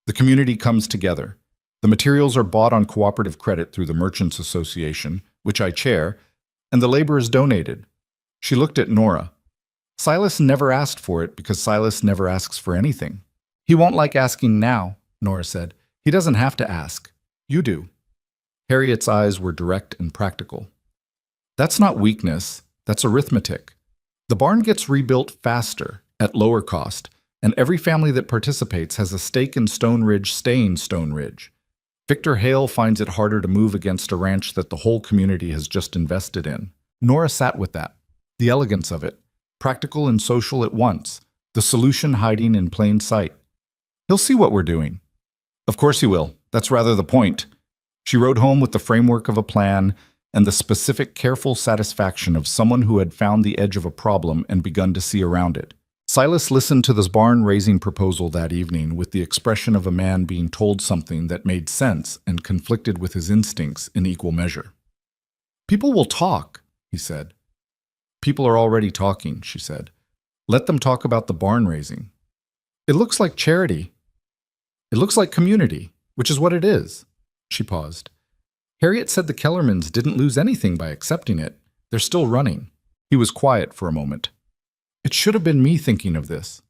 The community comes together. The materials are bought on cooperative credit through the Merchants Association, which I chair, and the labor is donated. She looked at Nora. Silas never asked for it because Silas never asks for anything. He won't like asking now, Nora said. He doesn't have to ask. You do. Harriet's eyes were direct and practical. That's not weakness, that's arithmetic. The barn gets rebuilt faster, at lower cost, and every family that participates has a stake in Stone Ridge staying Stone Ridge. Victor Hale finds it harder to move against a ranch that the whole community has just invested in. Nora sat with that. The elegance of it. Practical and social at once. The solution hiding in plain sight. He'll see what we're doing. Of course he will. That's rather the point. She rode home with the framework of a plan, and the specific, careful satisfaction of someone who had found the edge of a problem and begun to see around it. Silas listened to this barn-raising proposal that evening with the expression of a man being told something that made sense and conflicted with his instincts in equal measure. "People will talk," he said. "People are already talking," she said. "Let them talk about the barn-raising. It looks like charity. It looks like community, which is what it is." She paused. "Harriet said the Kellermans didn't lose anything by accepting it. They're still running." He was quiet for a moment. "It should have been me thinking of this.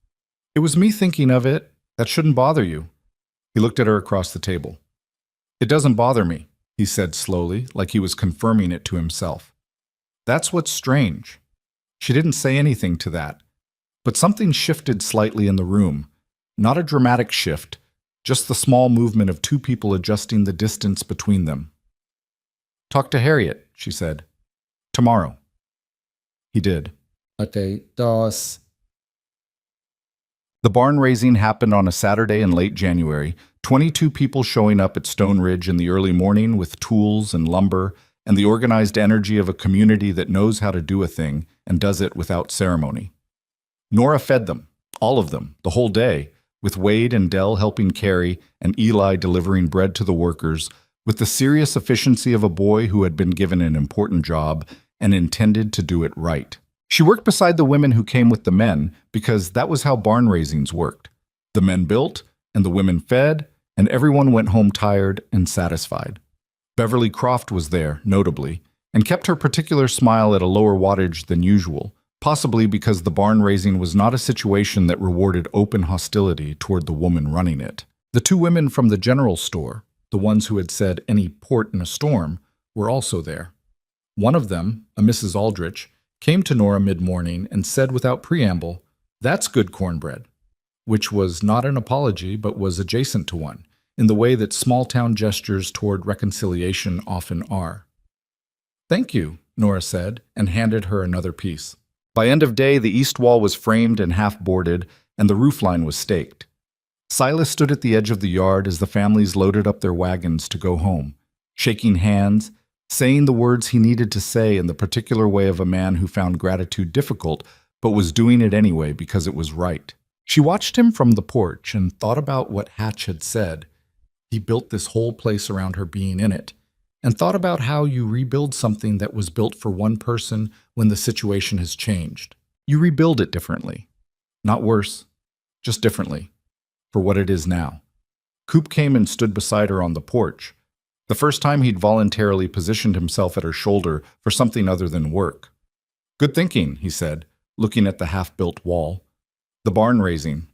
It was me thinking of it. That shouldn't bother you." He looked at her across the table. "It doesn't bother me," he said slowly, like he was confirming it to himself. "That's what's strange." She didn't say anything to that, but something shifted slightly in the room. Not a dramatic shift, just the small movement of two people adjusting the distance between them. "Talk to Harriet," she said. "Tomorrow." He did. The barn raising happened on a Saturday in late January, 22 people showing up at Stone Ridge in the early morning with tools and lumber and the organized energy of a community that knows how to do a thing and does it without ceremony. Nora fed them, all of them, the whole day, with Wade and Dell helping carry and Eli delivering bread to the workers, with the serious efficiency of a boy who had been given an important job and intended to do it right. She worked beside the women who came with the men because that was how barn raisings worked. The men built, and the women fed, and everyone went home tired and satisfied. Beverly Croft was there, notably, and kept her particular smile at a lower wattage than usual, possibly because the barn raising was not a situation that rewarded open hostility toward the woman running it. The two women from the general store, the ones who had said any port in a storm, were also there. One of them, a Mrs. Aldrich, came to Nora mid-morning and said without preamble, "That's good cornbread," which was not an apology but was adjacent to one, in the way that small-town gestures toward reconciliation often are. "Thank you," Nora said, and handed her another piece. By end of day, the east wall was framed and half-boarded, and the roofline was staked. Silas stood at the edge of the yard as the families loaded up their wagons to go home, shaking hands, saying the words he needed to say in the particular way of a man who found gratitude difficult, but was doing it anyway because it was right. She watched him from the porch and thought about what Hatch had said. He built this whole place around her being in it, and thought about how you rebuild something that was built for one person when the situation has changed. You rebuild it differently. Not worse, just differently, for what it is now. Coop came and stood beside her on the porch. The first time he'd voluntarily positioned himself at her shoulder for something other than work. "Good thinking," he said, looking at the half-built wall. "The barn raising."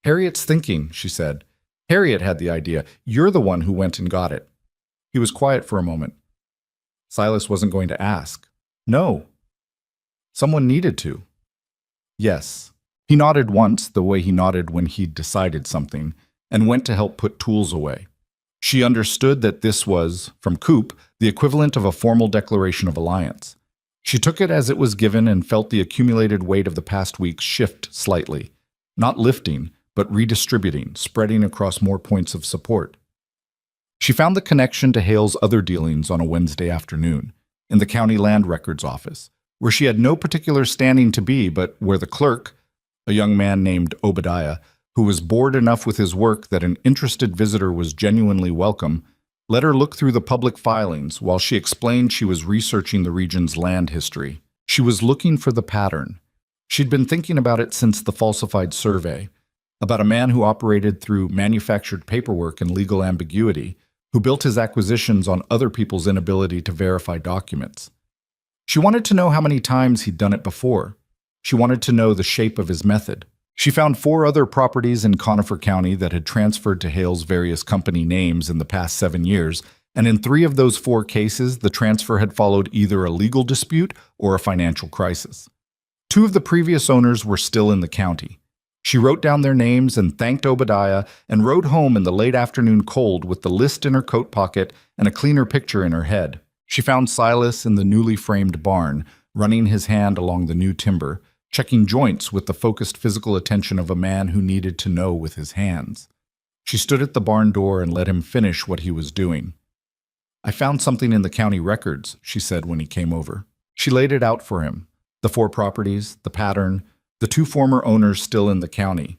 "Harriet's thinking," she said. "Harriet had the idea. You're the one who went and got it." He was quiet for a moment. Silas wasn't going to ask. No. Someone needed to. Yes. He nodded once, the way he nodded when he'd decided something, and went to help put tools away. She understood that this was, from Coop, the equivalent of a formal declaration of alliance. She took it as it was given and felt the accumulated weight of the past weeks shift slightly, not lifting, but redistributing, spreading across more points of support. She found the connection to Hale's other dealings on a Wednesday afternoon, in the county land records office, where she had no particular standing to be, but where the clerk, a young man named Obadiah, who was bored enough with his work that an interested visitor was genuinely welcome, let her look through the public filings while she explained she was researching the region's land history. She was looking for the pattern. She'd been thinking about it since the falsified survey, about a man who operated through manufactured paperwork and legal ambiguity, who built his acquisitions on other people's inability to verify documents. She wanted to know how many times he'd done it before. She wanted to know the shape of his method. She found 4 other properties in Conifer County that had transferred to Hale's various company names in the past 7 years, and in 3 of those 4 cases, the transfer had followed either a legal dispute or a financial crisis. 2 of the previous owners were still in the county. She wrote down their names and thanked Obadiah and rode home in the late afternoon cold with the list in her coat pocket and a cleaner picture in her head. She found Silas in the newly framed barn, running his hand along the new timber, checking joints with the focused physical attention of a man who needed to know with his hands. She stood at the barn door and let him finish what he was doing. I found something in the county records, she said when he came over. She laid it out for him. The 4 properties, the pattern, the 2 former owners still in the county.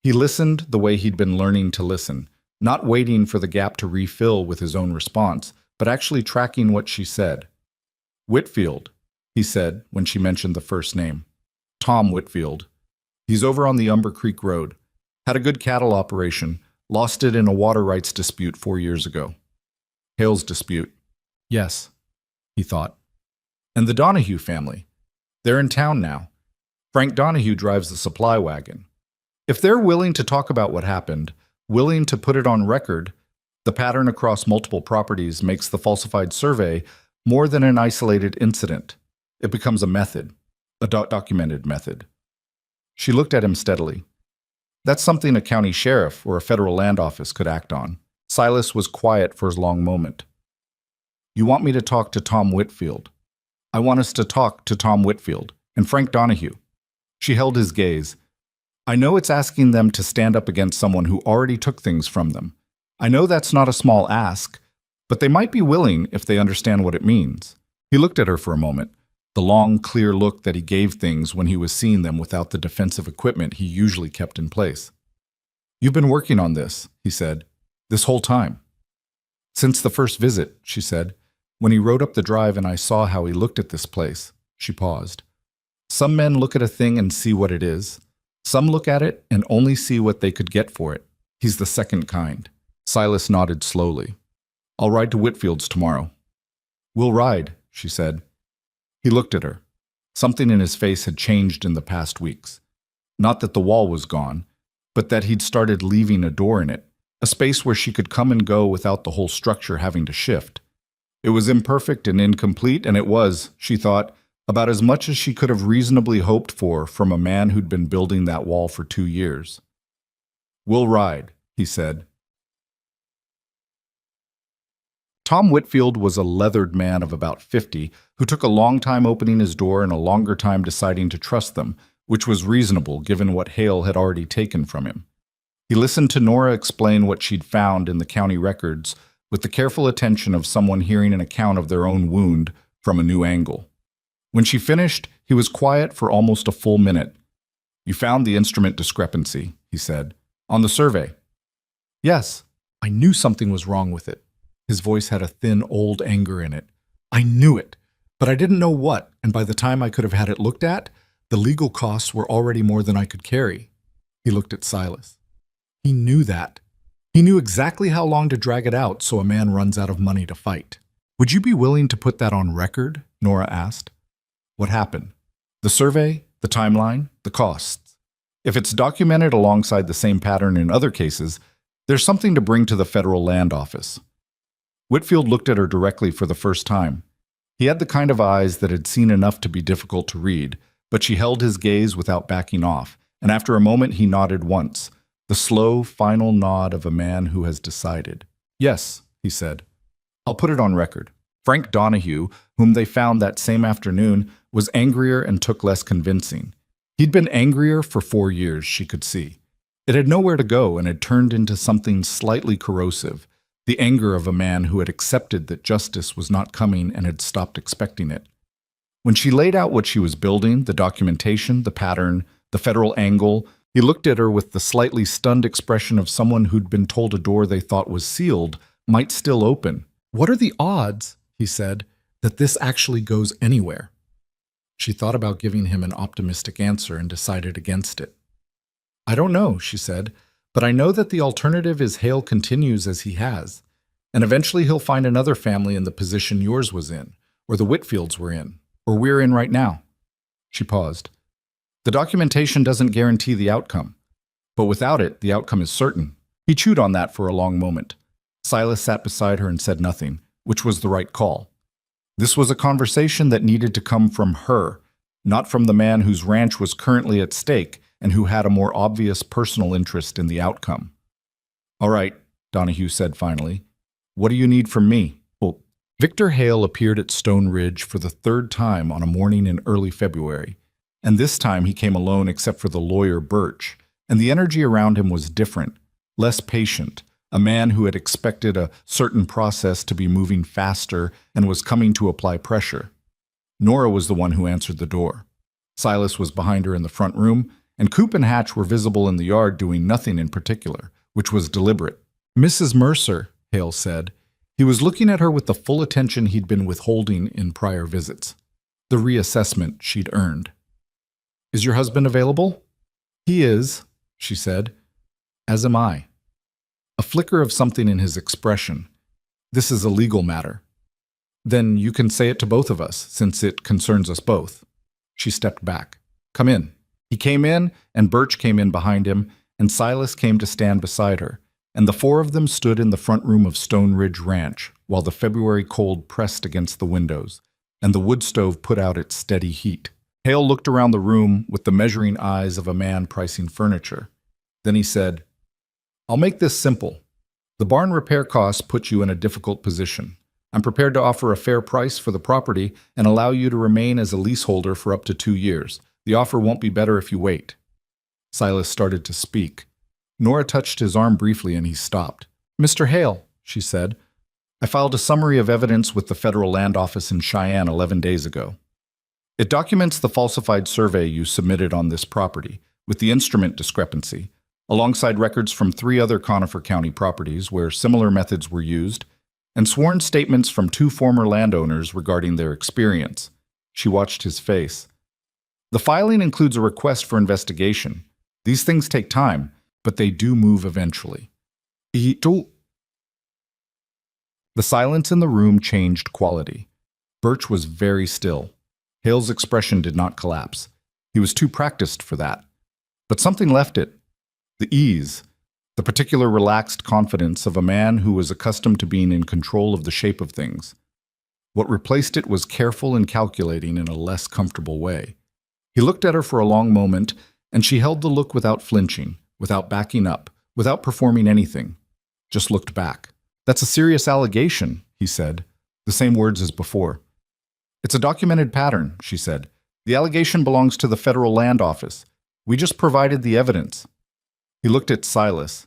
He listened the way he'd been learning to listen, not waiting for the gap to refill with his own response, but actually tracking what she said. Whitfield, he said when she mentioned the first name. Tom Whitfield. He's over on the Umber Creek Road. Had a good cattle operation, lost it in a water rights dispute 4 years ago. Hale's dispute. Yes, he thought. And the Donahue family. They're in town now. Frank Donahue drives the supply wagon. If they're willing to talk about what happened, willing to put it on record, the pattern across multiple properties makes the falsified survey more than an isolated incident. It becomes a method, a documented method. She looked at him steadily. That's something a county sheriff or a federal land office could act on. Silas was quiet for a long moment. You want me to talk to Tom Whitfield? I want us to talk to Tom Whitfield and Frank Donahue. She held his gaze. I know it's asking them to stand up against someone who already took things from them. I know that's not a small ask, but they might be willing if they understand what it means. He looked at her for a moment, the long, clear look that he gave things when he was seeing them without the defensive equipment he usually kept in place. You've been working on this, he said, this whole time. Since the first visit, she said. When he rode up the drive and I saw how he looked at this place, she paused. Some men look at a thing and see what it is. Some look at it and only see what they could get for it. He's the second kind. Silas nodded slowly. I'll ride to Whitfield's tomorrow. We'll ride, she said. He looked at her. Something in his face had changed in the past weeks. Not that the wall was gone, but that he'd started leaving a door in it, a space where she could come and go without the whole structure having to shift. It was imperfect and incomplete, and it was, she thought, about as much as she could have reasonably hoped for from a man who'd been building that wall for 2 years. We'll ride, he said. Tom Whitfield was a leathered man of about 50 who took a long time opening his door and a longer time deciding to trust them, which was reasonable given what Hale had already taken from him. He listened to Nora explain what she'd found in the county records with the careful attention of someone hearing an account of their own wound from a new angle. When she finished, he was quiet for almost a full minute. You found the instrument discrepancy, he said, on the survey. Yes, I knew something was wrong with it. His voice had a thin, old anger in it. I knew it, but I didn't know what, and by the time I could have had it looked at, the legal costs were already more than I could carry. He looked at Silas. He knew that. He knew exactly how long to drag it out so a man runs out of money to fight. Would you be willing to put that on record? Nora asked. What happened? The survey, the timeline, the costs. If it's documented alongside the same pattern in other cases, there's something to bring to the federal land office. Whitfield looked at her directly for the first time. He had the kind of eyes that had seen enough to be difficult to read, but she held his gaze without backing off, and after a moment he nodded once, the slow, final nod of a man who has decided. Yes, he said. I'll put it on record. Frank Donahue, whom they found that same afternoon, was angrier and took less convincing. He'd been angrier for 4 years, she could see. It had nowhere to go and had turned into something slightly corrosive, the anger of a man who had accepted that justice was not coming and had stopped expecting it. When she laid out what she was building, the documentation, the pattern, the federal angle, he looked at her with the slightly stunned expression of someone who'd been told a door they thought was sealed might still open. What are the odds, he said, that this actually goes anywhere? She thought about giving him an optimistic answer and decided against it. I don't know, she said, but I know that the alternative is Hale continues as he has, and eventually he'll find another family in the position yours was in, or the Whitfields were in, or we're in right now. She paused. The documentation doesn't guarantee the outcome, but without it, the outcome is certain. He chewed on that for a long moment. Silas sat beside her and said nothing, which was the right call. This was a conversation that needed to come from her, not from the man whose ranch was currently at stake and who had a more obvious personal interest in the outcome. All right, Donahue said finally. What do you need from me? Well, Victor Hale appeared at Stone Ridge for the 3rd time on a morning in early February, and this time he came alone except for the lawyer Birch, and the energy around him was different, less patient, a man who had expected a certain process to be moving faster and was coming to apply pressure. Nora was the one who answered the door. Silas was behind her in the front room, and Coop and Hatch were visible in the yard doing nothing in particular, which was deliberate. "Mrs. Mercer," Hale said. He was looking at her with the full attention he'd been withholding in prior visits. The reassessment she'd earned. "Is your husband available?" "He is," she said. "As am I." A flicker of something in his expression. "This is a legal matter." "Then you can say it to both of us, since it concerns us both." She stepped back. "Come in." He came in, and Birch came in behind him, and Silas came to stand beside her, and the four of them stood in the front room of Stone Ridge Ranch, while the February cold pressed against the windows, and the wood stove put out its steady heat. Hale looked around the room with the measuring eyes of a man pricing furniture. Then he said, "I'll make this simple. The barn repair costs put you in a difficult position. I'm prepared to offer a fair price for the property and allow you to remain as a leaseholder for up to 2 years. The offer won't be better if you wait." Silas started to speak. Nora touched his arm briefly and he stopped. "Mr. Hale," she said, "I filed a summary of evidence with the Federal Land Office in Cheyenne 11 days ago. It documents the falsified survey you submitted on this property, with the instrument discrepancy, alongside records from 3 other Conifer County properties where similar methods were used, and sworn statements from 2 former landowners regarding their experience." She watched his face. "The filing includes a request for investigation. These things take time, but they do move eventually." The silence in the room changed quality. Birch was very still. Hale's expression did not collapse. He was too practiced for that. But something left it. The ease, the particular relaxed confidence of a man who was accustomed to being in control of the shape of things. What replaced it was careful and calculating in a less comfortable way. He looked at her for a long moment, and she held the look without flinching, without backing up, without performing anything. Just looked back. "That's a serious allegation," he said, the same words as before. "It's a documented pattern," she said. "The allegation belongs to the Federal Land Office. We just provided the evidence." He looked at Silas.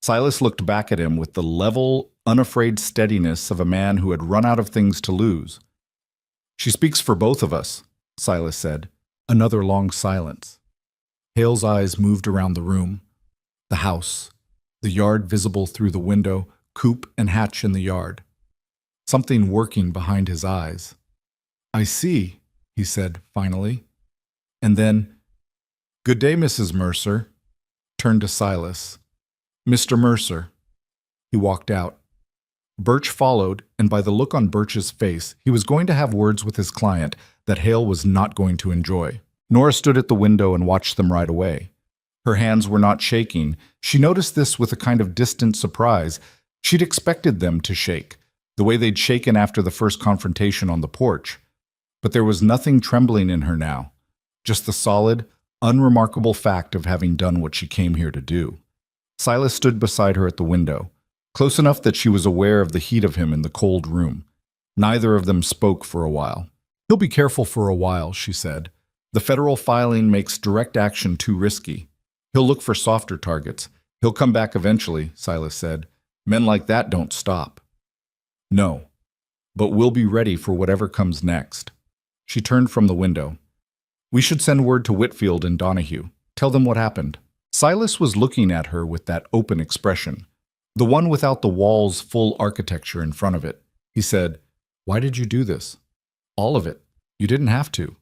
Silas looked back at him with the level, unafraid steadiness of a man who had run out of things to lose. "She speaks for both of us," Silas said. Another long silence. Hale's eyes moved around the room. The house, the yard visible through the window, Coop and Hatch in the yard. Something working behind his eyes. "I see," he said finally. And then, "Good day, Mrs. Mercer," turned to Silas. "Mr. Mercer." He walked out. Birch followed, and by the look on Birch's face, he was going to have words with his client that Hale was not going to enjoy. Nora stood at the window and watched them ride away. Her hands were not shaking. She noticed this with a kind of distant surprise. She'd expected them to shake, the way they'd shaken after the first confrontation on the porch. But there was nothing trembling in her now, just the solid, unremarkable fact of having done what she came here to do. Silas stood beside her at the window, close enough that she was aware of the heat of him in the cold room. Neither of them spoke for a while. "He'll be careful for a while," she said. "The federal filing makes direct action too risky. He'll look for softer targets. He'll come back eventually," Silas said. "Men like that don't stop." "No, but we'll be ready for whatever comes next." She turned from the window. "We should send word to Whitfield and Donahue. Tell them what happened." Silas was looking at her with that open expression, the one without the wall's full architecture in front of it. He said, "Why did you do this?" "All of it. You didn't have to."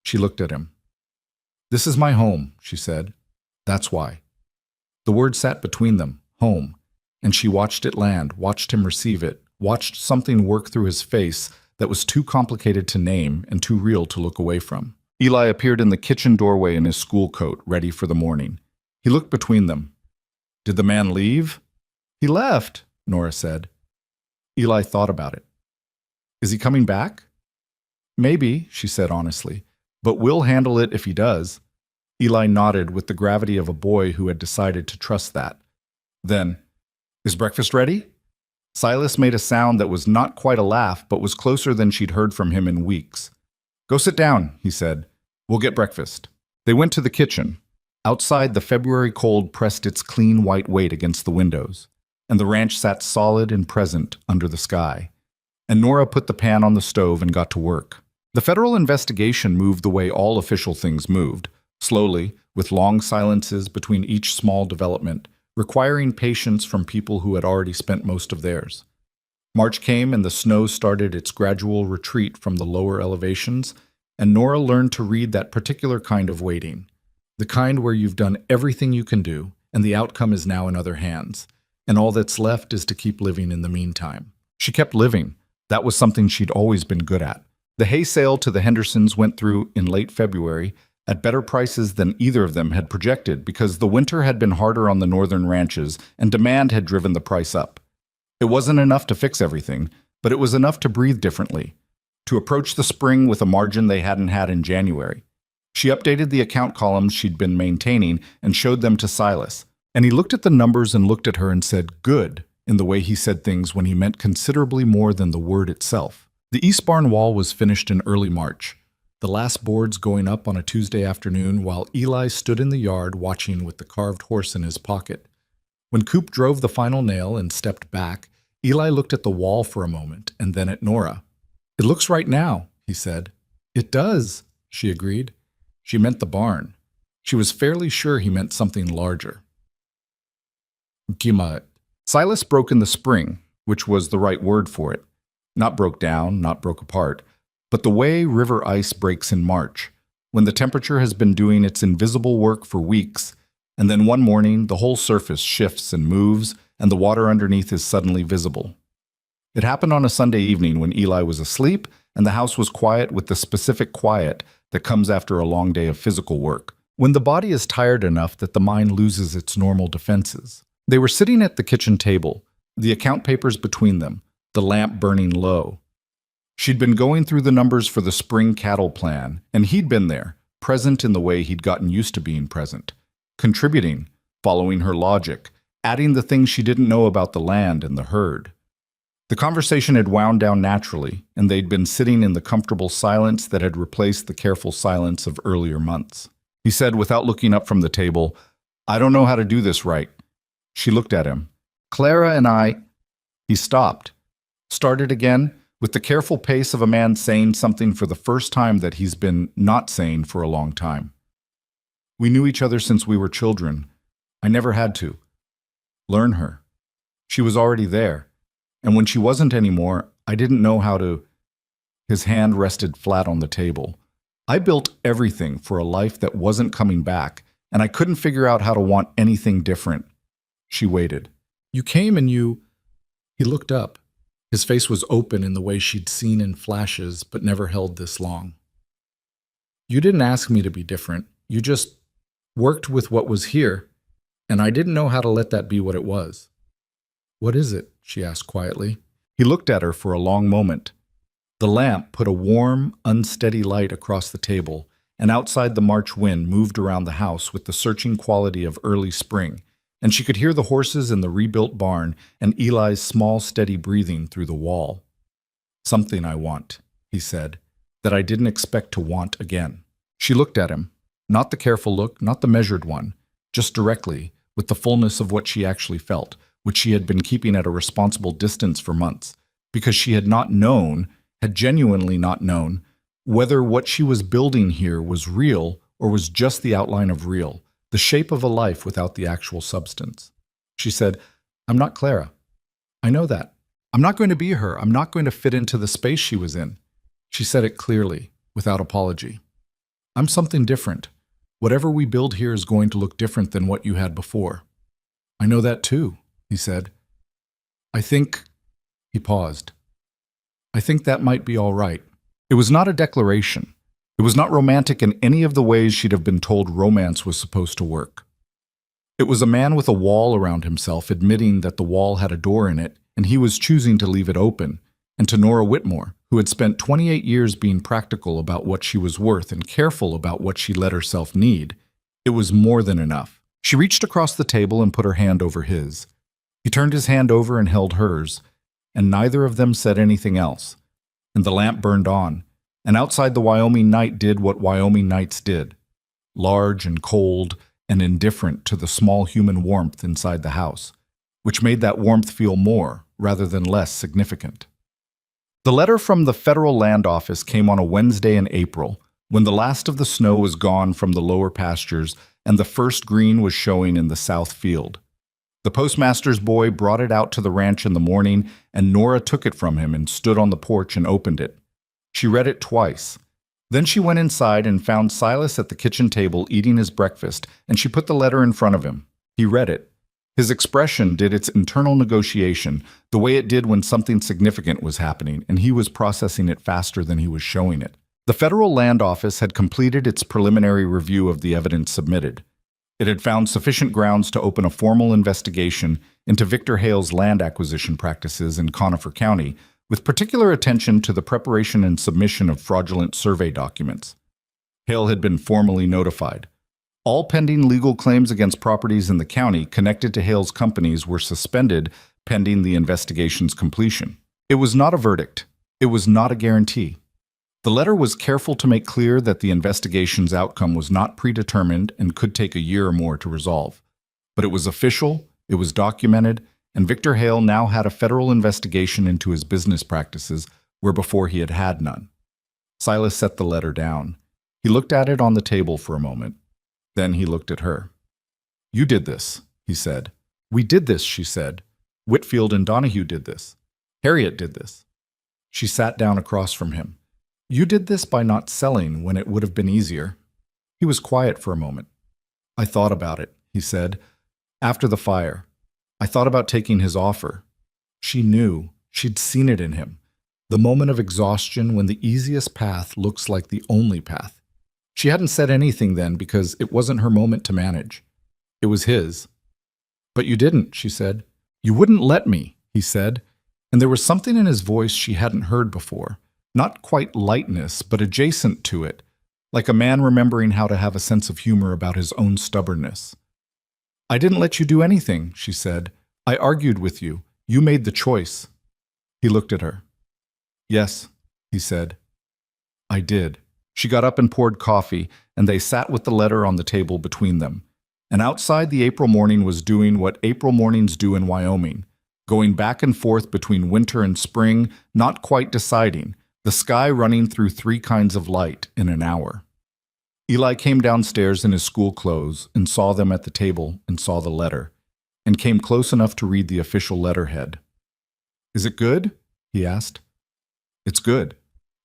She looked at him. "This is my home," she said. "That's why." The word sat between them, home, and she watched it land, watched him receive it, watched something work through his face that was too complicated to name and too real to look away from. Eli appeared in the kitchen doorway in his school coat, ready for the morning. He looked between them. "Did the man leave?" "He left," Nora said. Eli thought about it. "Is he coming back?" "Maybe," she said honestly, "but we'll handle it if he does." Eli nodded with the gravity of a boy who had decided to trust that. Then, "Is breakfast ready?" Silas made a sound that was not quite a laugh, but was closer than she'd heard from him in weeks. "Go sit down," he said. "We'll get breakfast." They went to the kitchen. Outside, the February cold pressed its clean white weight against the windows. and the ranch sat solid and present under the sky. And Nora put the pan on the stove and got to work. The federal investigation moved the way all official things moved, slowly, with long silences between each small development, requiring patience from people who had already spent most of theirs. March came and the snow started its gradual retreat from the lower elevations, and Nora learned to read that particular kind of waiting, the kind where you've done everything you can do, and the outcome is now in other hands, and all that's left is to keep living in the meantime. She kept living. That was something she'd always been good at. The hay sale to the Hendersons went through in late February at better prices than either of them had projected because the winter had been harder on the northern ranches and demand had driven the price up. It wasn't enough to fix everything, but it was enough to breathe differently, to approach the spring with a margin they hadn't had in January. She updated the account columns she'd been maintaining and showed them to Silas, and he looked at the numbers and looked at her and said, "Good," in the way he said things when he meant considerably more than the word itself. The east barn wall was finished in early March, the last boards going up on a Tuesday afternoon while Eli stood in the yard watching with the carved horse in his pocket. When Coop drove the final nail and stepped back, Eli looked at the wall for a moment and then at Nora. "It looks right now," he said. "It does," she agreed. She meant the barn. She was fairly sure he meant something larger. Gima. Silas broke in the spring, which was the right word for it. Not broke down, not broke apart, but the way river ice breaks in March, when the temperature has been doing its invisible work for weeks, and then one morning the whole surface shifts and moves, and the water underneath is suddenly visible. It happened on a Sunday evening when Eli was asleep, and the house was quiet with the specific quiet that comes after a long day of physical work, when the body is tired enough that the mind loses its normal defenses. They were sitting at the kitchen table, the account papers between them, the lamp burning low. She'd been going through the numbers for the spring cattle plan, and he'd been there, present in the way he'd gotten used to being present, contributing, following her logic, adding the things she didn't know about the land and the herd. The conversation had wound down naturally, and they'd been sitting in the comfortable silence that had replaced the careful silence of earlier months. He said, without looking up from the table, "I don't know how to do this right." She looked at him. "Clara and I—" He stopped, started again, with the careful pace of a man saying something for the first time that he's been not saying for a long time. "We knew each other since we were children. I never had to learn her. She was already there. And when she wasn't anymore, I didn't know how to—" His hand rested flat on the table. "I built everything for a life that wasn't coming back, and I couldn't figure out how to want anything different." She waited. "You came and you—" He looked up. His face was open in the way she'd seen in flashes, but never held this long. "You didn't ask me to be different. You just worked with what was here, and I didn't know how to let that be what it was." "What is it?" she asked quietly. He looked at her for a long moment. The lamp put a warm, unsteady light across the table, and outside the March wind moved around the house with the searching quality of early spring, and she could hear the horses in the rebuilt barn and Eli's small, steady breathing through the wall. "Something I want," he said, "that I didn't expect to want again." She looked at him, not the careful look, not the measured one, just directly, with the fullness of what she actually felt, which she had been keeping at a responsible distance for months, because she had not known, had genuinely not known, whether what she was building here was real or was just the outline of real, the shape of a life without the actual substance. She said, "I'm not Clara. I know that. I'm not going to be her. I'm not going to fit into the space she was in." She said it clearly, without apology. "I'm something different. Whatever we build here is going to look different than what you had before." "I know that too," he said. "I think—" He paused. "I think that might be all right." It was not a declaration. It was not romantic in any of the ways she'd have been told romance was supposed to work. It was a man with a wall around himself admitting that the wall had a door in it, and he was choosing to leave it open, and to Nora Whitmore, who had spent 28 years being practical about what she was worth and careful about what she let herself need, it was more than enough. She reached across the table and put her hand over his. He turned his hand over and held hers, and neither of them said anything else. And the lamp burned on, and outside the Wyoming night did what Wyoming nights did, large and cold and indifferent to the small human warmth inside the house, which made that warmth feel more, rather than less, significant. The letter from the Federal Land Office came on a Wednesday in April, when the last of the snow was gone from the lower pastures and the first green was showing in the south field. The postmaster's boy brought it out to the ranch in the morning, and Nora took it from him and stood on the porch and opened it. She read it twice. Then she went inside and found Silas at the kitchen table eating his breakfast, and she put the letter in front of him. He read it. His expression did its internal negotiation, the way it did when something significant was happening, and he was processing it faster than he was showing it. The Federal Land Office had completed its preliminary review of the evidence submitted. It had found sufficient grounds to open a formal investigation into Victor Hale's land acquisition practices in Conifer County, with particular attention to the preparation and submission of fraudulent survey documents. Hale had been formally notified. All pending legal claims against properties in the county connected to Hale's companies were suspended pending the investigation's completion. It was not a verdict. It was not a guarantee. The letter was careful to make clear that the investigation's outcome was not predetermined and could take a year or more to resolve. But it was official, it was documented, and Victor Hale now had a federal investigation into his business practices where before he had had none. Silas set the letter down. He looked at it on the table for a moment. Then he looked at her. "You did this," he said. "We did this," she said. "Whitfield and Donahue did this. Harriet did this." She sat down across from him. "You did this by not selling when it would have been easier." He was quiet for a moment. "I thought about it," he said. "After the fire. I thought about taking his offer." She knew. She'd seen it in him. The moment of exhaustion when the easiest path looks like the only path. She hadn't said anything then because it wasn't her moment to manage. It was his. "But you didn't," she said. "You wouldn't let me," he said. And there was something in his voice she hadn't heard before. Not quite lightness, but adjacent to it, like a man remembering how to have a sense of humor about his own stubbornness. "I didn't let you do anything," she said. "I argued with you. You made the choice." He looked at her. "Yes," he said. "I did." She got up and poured coffee, and they sat with the letter on the table between them. And outside, the April morning was doing what April mornings do in Wyoming, going back and forth between winter and spring, not quite deciding, the sky running through 3 kinds of light in an hour. Eli came downstairs in his school clothes and saw them at the table and saw the letter, and came close enough to read the official letterhead. "Is it good?" he asked. "It's good,"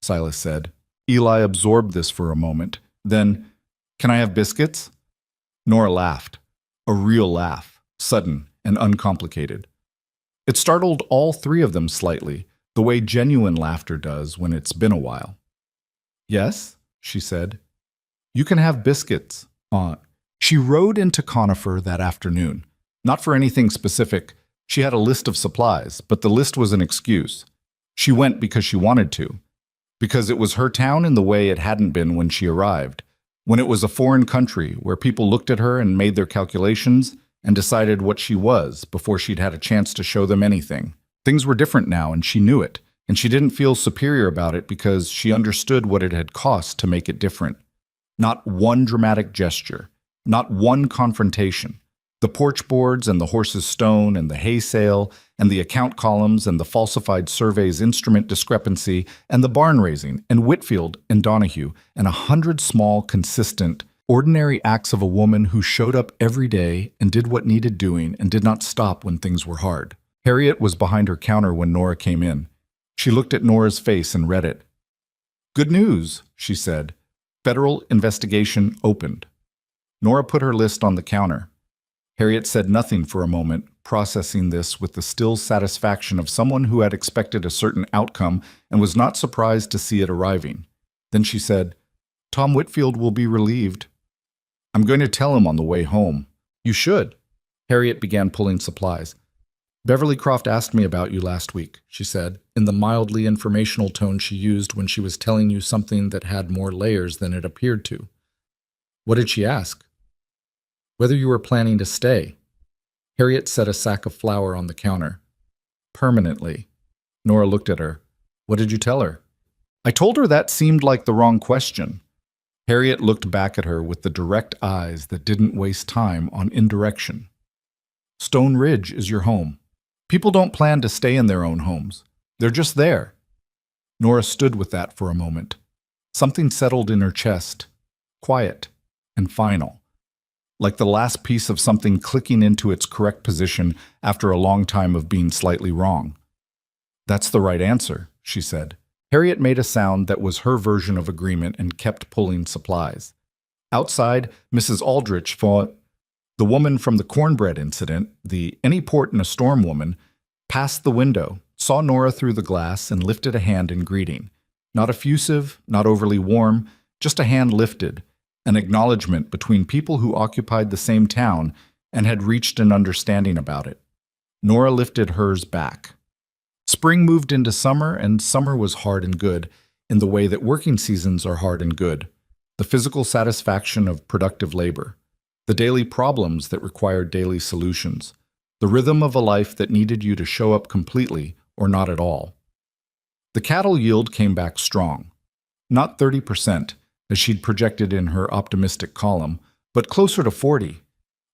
Silas said. Eli absorbed this for a moment. Then, "Can I have biscuits?" Nora laughed. A real laugh, sudden and uncomplicated. It startled all 3 of them slightly, the way genuine laughter does when it's been a while. "Yes," she said. "You can have biscuits, Aunt." She rode into Conifer that afternoon. Not for anything specific. She had a list of supplies, but the list was an excuse. She went because she wanted to. Because it was her town in the way it hadn't been when she arrived. When it was a foreign country where people looked at her and made their calculations and decided what she was before she'd had a chance to show them anything. Things were different now, and she knew it, and she didn't feel superior about it because she understood what it had cost to make it different. Not one dramatic gesture, not one confrontation. The porch boards and the horse's stone and the hay sale and the account columns and the falsified survey's instrument discrepancy and the barn raising and Whitfield and Donahue and 100 small, consistent, ordinary acts of a woman who showed up every day and did what needed doing and did not stop when things were hard. Harriet was behind her counter when Nora came in. She looked at Nora's face and read it. "Good news," she said. "Federal investigation opened." Nora put her list on the counter. Harriet said nothing for a moment, processing this with the still satisfaction of someone who had expected a certain outcome and was not surprised to see it arriving. Then she said, "Tom Whitfield will be relieved." "I'm going to tell him on the way home." "You should." Harriet began pulling supplies. "Beverly Croft asked me about you last week," she said, in the mildly informational tone she used when she was telling you something that had more layers than it appeared to. "What did she ask?" "Whether you were planning to stay." Harriet set a sack of flour on the counter. "Permanently." Nora looked at her. "What did you tell her?" "I told her that seemed like the wrong question." Harriet looked back at her with the direct eyes that didn't waste time on indirection. Stone Ridge is your home. People don't plan to stay in their own homes. They're just there. Nora stood with that for a moment. Something settled in her chest, quiet and final, like the last piece of something clicking into its correct position after a long time of being slightly wrong. That's the right answer, she said. Harriet made a sound that was her version of agreement and kept pulling supplies. Outside, Mrs. Aldrich fought. The woman from the cornbread incident, the any port in a storm woman, passed the window, saw Nora through the glass, and lifted a hand in greeting. Not effusive, not overly warm, just a hand lifted, an acknowledgement between people who occupied the same town and had reached an understanding about it. Nora lifted hers back. Spring moved into summer, and summer was hard and good, in the way that working seasons are hard and good. The physical satisfaction of productive labor. The daily problems that required daily solutions. The rhythm of a life that needed you to show up completely or not at all. The cattle yield came back strong. Not 30%, as she'd projected in her optimistic column, but closer to 40,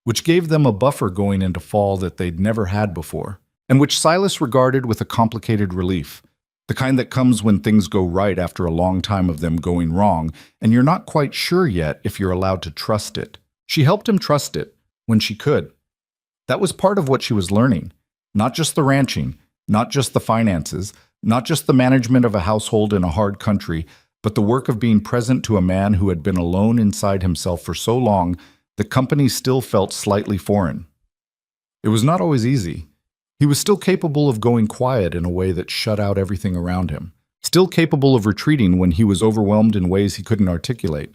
which gave them a buffer going into fall that they'd never had before, and which Silas regarded with a complicated relief, the kind that comes when things go right after a long time of them going wrong, and you're not quite sure yet if you're allowed to trust it. She helped him trust it, when she could. That was part of what she was learning. Not just the ranching, not just the finances, not just the management of a household in a hard country, but the work of being present to a man who had been alone inside himself for so long that company still felt slightly foreign. It was not always easy. He was still capable of going quiet in a way that shut out everything around him, still capable of retreating when he was overwhelmed in ways he couldn't articulate.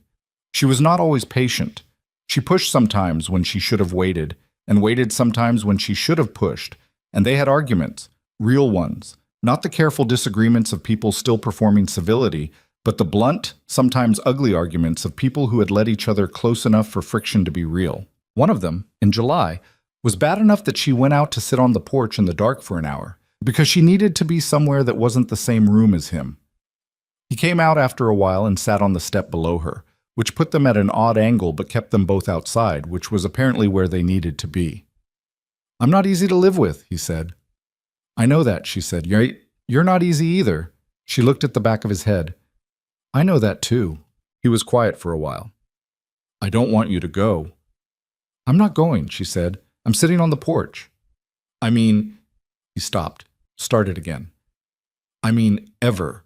She was not always patient. She pushed sometimes when she should have waited, and waited sometimes when she should have pushed, and they had arguments, real ones, not the careful disagreements of people still performing civility, but the blunt, sometimes ugly arguments of people who had let each other close enough for friction to be real. One of them, in July, was bad enough that she went out to sit on the porch in the dark for an hour, because she needed to be somewhere that wasn't the same room as him. He came out after a while and sat on the step below her, which put them at an odd angle but kept them both outside, which was apparently where they needed to be. "I'm not easy to live with," he said. "I know that," she said. You're not easy either." She looked at the back of his head. "I know that too." He was quiet for a while. "I don't want you to go." "I'm not going," she said. "I'm sitting on the porch." "I mean," he stopped, started again. "I mean, ever.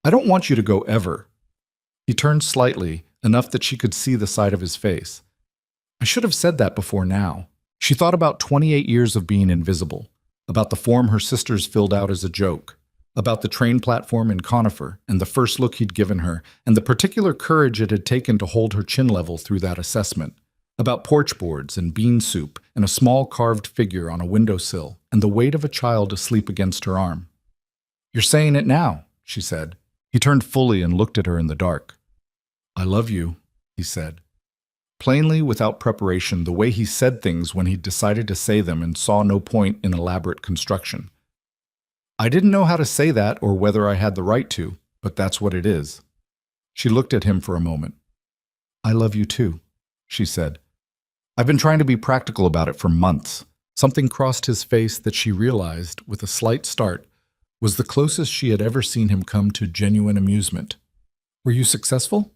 I don't want you to go ever." He turned slightly, enough that she could see the side of his face. I should have said that before now. She thought about 28 years of being invisible, about the form her sisters filled out as a joke, about the train platform in Conifer and the first look he'd given her, and the particular courage it had taken to hold her chin level through that assessment, about porch boards and bean soup and a small carved figure on a windowsill and the weight of a child asleep against her arm. "You're saying it now," she said. He turned fully and looked at her in the dark. "I love you," he said. Plainly, without preparation, the way he said things when he'd decided to say them and saw no point in elaborate construction. "I didn't know how to say that or whether I had the right to, but that's what it is." She looked at him for a moment. "I love you too," she said. "I've been trying to be practical about it for months." Something crossed his face that she realized, with a slight start, was the closest she had ever seen him come to genuine amusement. "Were you successful?"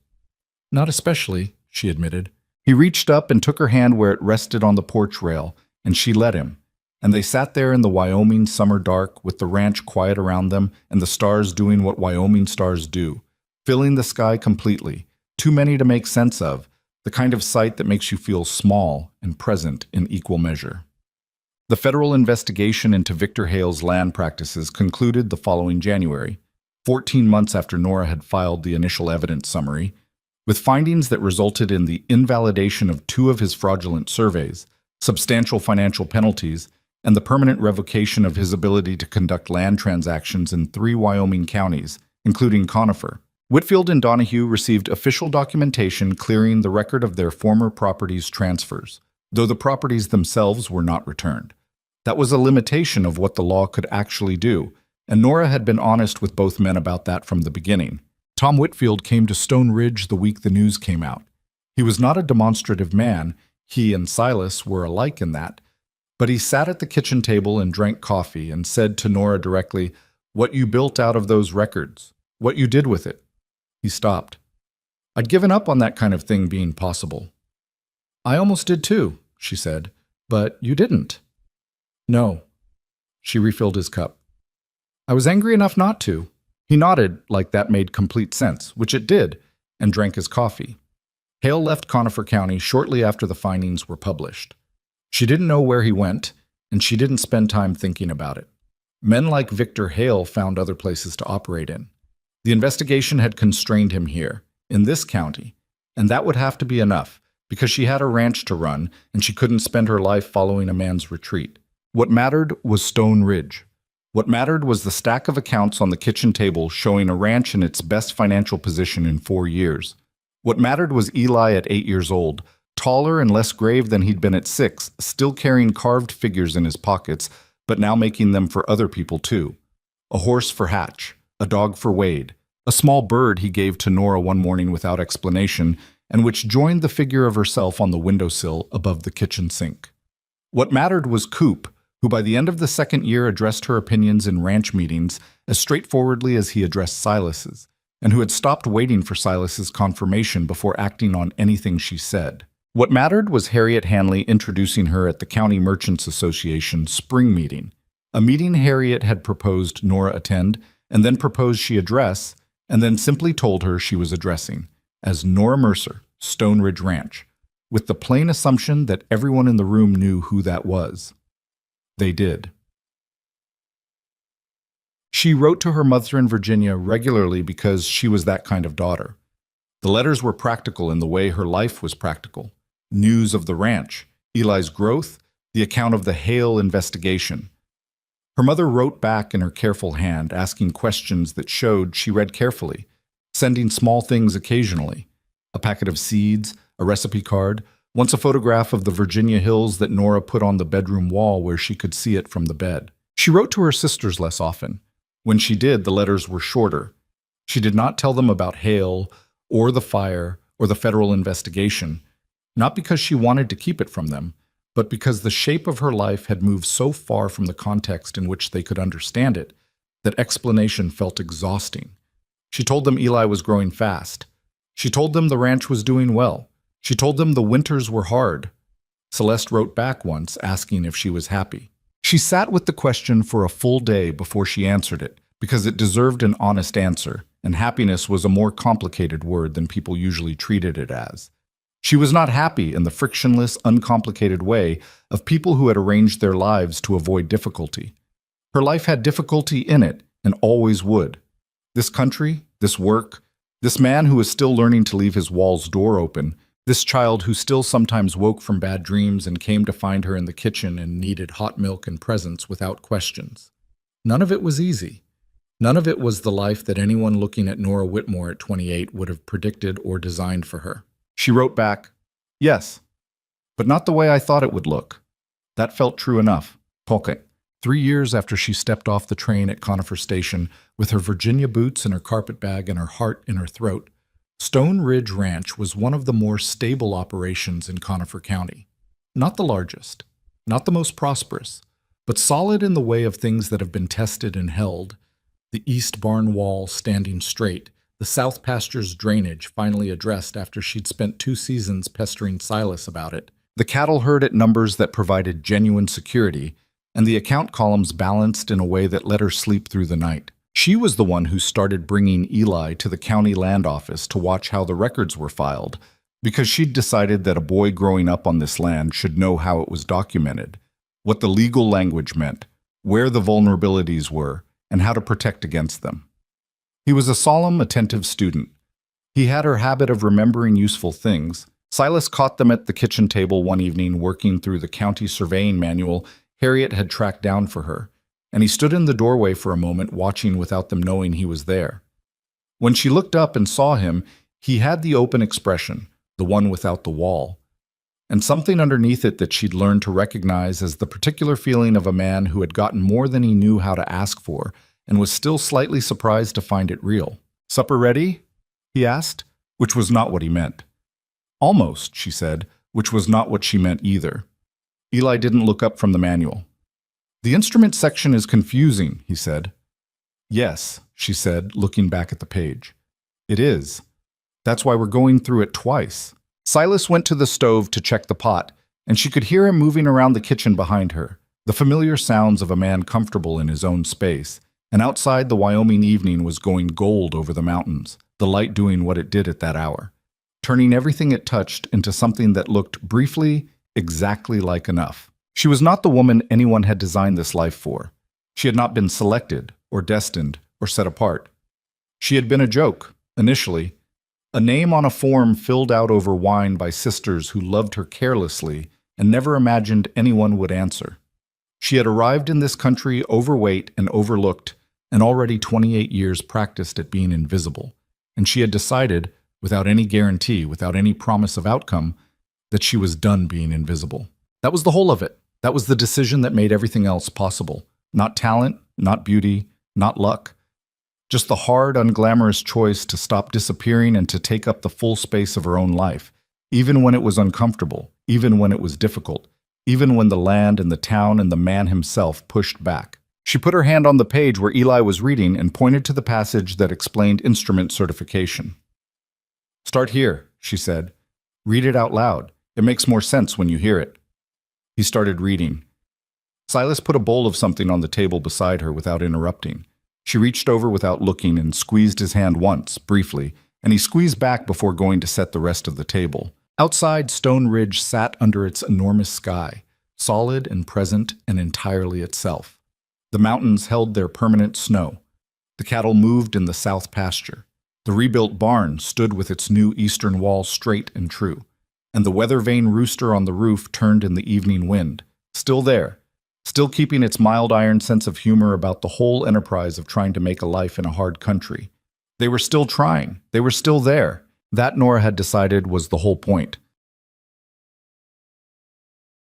"Not especially," she admitted. He reached up and took her hand where it rested on the porch rail, and she let him, and they sat there in the Wyoming summer dark with the ranch quiet around them and the stars doing what Wyoming stars do, filling the sky completely, too many to make sense of, the kind of sight that makes you feel small and present in equal measure. The federal investigation into Victor Hale's land practices concluded the following January, 14 months after Nora had filed the initial evidence summary, with findings that resulted in the invalidation of 2 of his fraudulent surveys, substantial financial penalties, and the permanent revocation of his ability to conduct land transactions in 3 Wyoming counties, including Conifer. Whitfield and Donahue received official documentation clearing the record of their former properties' transfers, though the properties themselves were not returned. That was a limitation of what the law could actually do, and Nora had been honest with both men about that from the beginning. Tom Whitfield came to Stone Ridge the week the news came out. He was not a demonstrative man. He and Silas were alike in that. But he sat at the kitchen table and drank coffee and said to Nora directly, "What you built out of those records, what you did with it." He stopped. "I'd given up on that kind of thing being possible." "I almost did too," she said, "but you didn't." "No." She refilled his cup. "I was angry enough not to." He nodded like that made complete sense, which it did, and drank his coffee. Hale left Conifer County shortly after the findings were published. She didn't know where he went, and she didn't spend time thinking about it. Men like Victor Hale found other places to operate in. The investigation had constrained him here, in this county, and that would have to be enough, because she had a ranch to run, and she couldn't spend her life following a man's retreat. What mattered was Stone Ridge. What mattered was the stack of accounts on the kitchen table showing a ranch in its best financial position in 4 years. What mattered was Eli at 8 years old, taller and less grave than he'd been at 6, still carrying carved figures in his pockets, but now making them for other people too. A horse for Hatch, a dog for Wade, a small bird he gave to Nora one morning without explanation, and which joined the figure of herself on the windowsill above the kitchen sink. What mattered was Coop, who by the end of the second year addressed her opinions in ranch meetings as straightforwardly as he addressed Silas's, and who had stopped waiting for Silas's confirmation before acting on anything she said. What mattered was Harriet Hanley introducing her at the County Merchants Association spring meeting, a meeting Harriet had proposed Nora attend, and then proposed she address, and then simply told her she was addressing, as Nora Mercer, Stone Ridge Ranch, with the plain assumption that everyone in the room knew who that was. They did. She wrote to her mother in Virginia regularly because she was that kind of daughter. The letters were practical in the way her life was practical. News of the ranch, Eli's growth, the account of the Hale investigation. Her mother wrote back in her careful hand, asking questions that showed she read carefully, sending small things occasionally. A packet of seeds, a recipe card, once a photograph of the Virginia hills that Nora put on the bedroom wall where she could see it from the bed. She wrote to her sisters less often. When she did, the letters were shorter. She did not tell them about Hale, or the fire, or the federal investigation, not because she wanted to keep it from them, but because the shape of her life had moved so far from the context in which they could understand it that explanation felt exhausting. She told them Eli was growing fast. She told them the ranch was doing well. She told them the winters were hard. Celeste wrote back once, asking if she was happy. She sat with the question for a full day before she answered it, because it deserved an honest answer, and happiness was a more complicated word than people usually treated it as. She was not happy in the frictionless, uncomplicated way of people who had arranged their lives to avoid difficulty. Her life had difficulty in it, and always would. This country, this work, this man who was still learning to leave his wall's door open, this child who still sometimes woke from bad dreams and came to find her in the kitchen and needed hot milk and presents without questions. None of it was easy. None of it was the life that anyone looking at Nora Whitmore at 28 would have predicted or designed for her. She wrote back, "Yes, but not the way I thought it would look." That felt true enough. Polke. 3 years after she stepped off the train at Conifer Station, with her Virginia boots and her carpet bag and her heart in her throat, Stone Ridge Ranch was one of the more stable operations in Conifer County. Not the largest, not the most prosperous, but solid in the way of things that have been tested and held. The east barn wall standing straight, the south pasture's drainage finally addressed after she'd spent 2 seasons pestering Silas about it, the cattle herd at numbers that provided genuine security, and the account columns balanced in a way that let her sleep through the night. She was the one who started bringing Eli to the county land office to watch how the records were filed, because she'd decided that a boy growing up on this land should know how it was documented, what the legal language meant, where the vulnerabilities were, and how to protect against them. He was a solemn, attentive student. He had her habit of remembering useful things. Silas caught them at the kitchen table one evening working through the county surveying manual Harriet had tracked down for her, and he stood in the doorway for a moment watching without them knowing he was there. When she looked up and saw him, he had the open expression, the one without the wall, and something underneath it that she'd learned to recognize as the particular feeling of a man who had gotten more than he knew how to ask for and was still slightly surprised to find it real. "Supper ready?" he asked, which was not what he meant. "Almost," she said, which was not what she meant either. Eli didn't look up from the manual. The instrument section is confusing, he said. Yes, she said, looking back at the page. It is. That's why we're going through it twice. Silas went to the stove to check the pot, and she could hear him moving around the kitchen behind her, the familiar sounds of a man comfortable in his own space. And outside, the Wyoming evening was going gold over the mountains, the light doing what it did at that hour, turning everything it touched into something that looked briefly exactly like enough. She was not the woman anyone had designed this life for. She had not been selected, or destined, or set apart. She had been a joke, initially, a name on a form filled out over wine by sisters who loved her carelessly and never imagined anyone would answer. She had arrived in this country overweight and overlooked, and already 28 years practiced at being invisible, and she had decided, without any guarantee, without any promise of outcome, that she was done being invisible. That was the whole of it. That was the decision that made everything else possible. Not talent, not beauty, not luck. Just the hard, unglamorous choice to stop disappearing and to take up the full space of her own life, even when it was uncomfortable, even when it was difficult, even when the land and the town and the man himself pushed back. She put her hand on the page where Eli was reading and pointed to the passage that explained instrument certification. "Start here," she said. "Read it out loud. It makes more sense when you hear it." He started reading. Silas put a bowl of something on the table beside her without interrupting. She reached over without looking and squeezed his hand once, briefly, and he squeezed back before going to set the rest of the table. Outside, Stone Ridge sat under its enormous sky, solid and present and entirely itself. The mountains held their permanent snow. The cattle moved in the south pasture. The rebuilt barn stood with its new eastern wall straight and true. And the weather-vane rooster on the roof turned in the evening wind, still there, still keeping its mild iron sense of humor about the whole enterprise of trying to make a life in a hard country. They were still trying. They were still there. That, Nora had decided, was the whole point.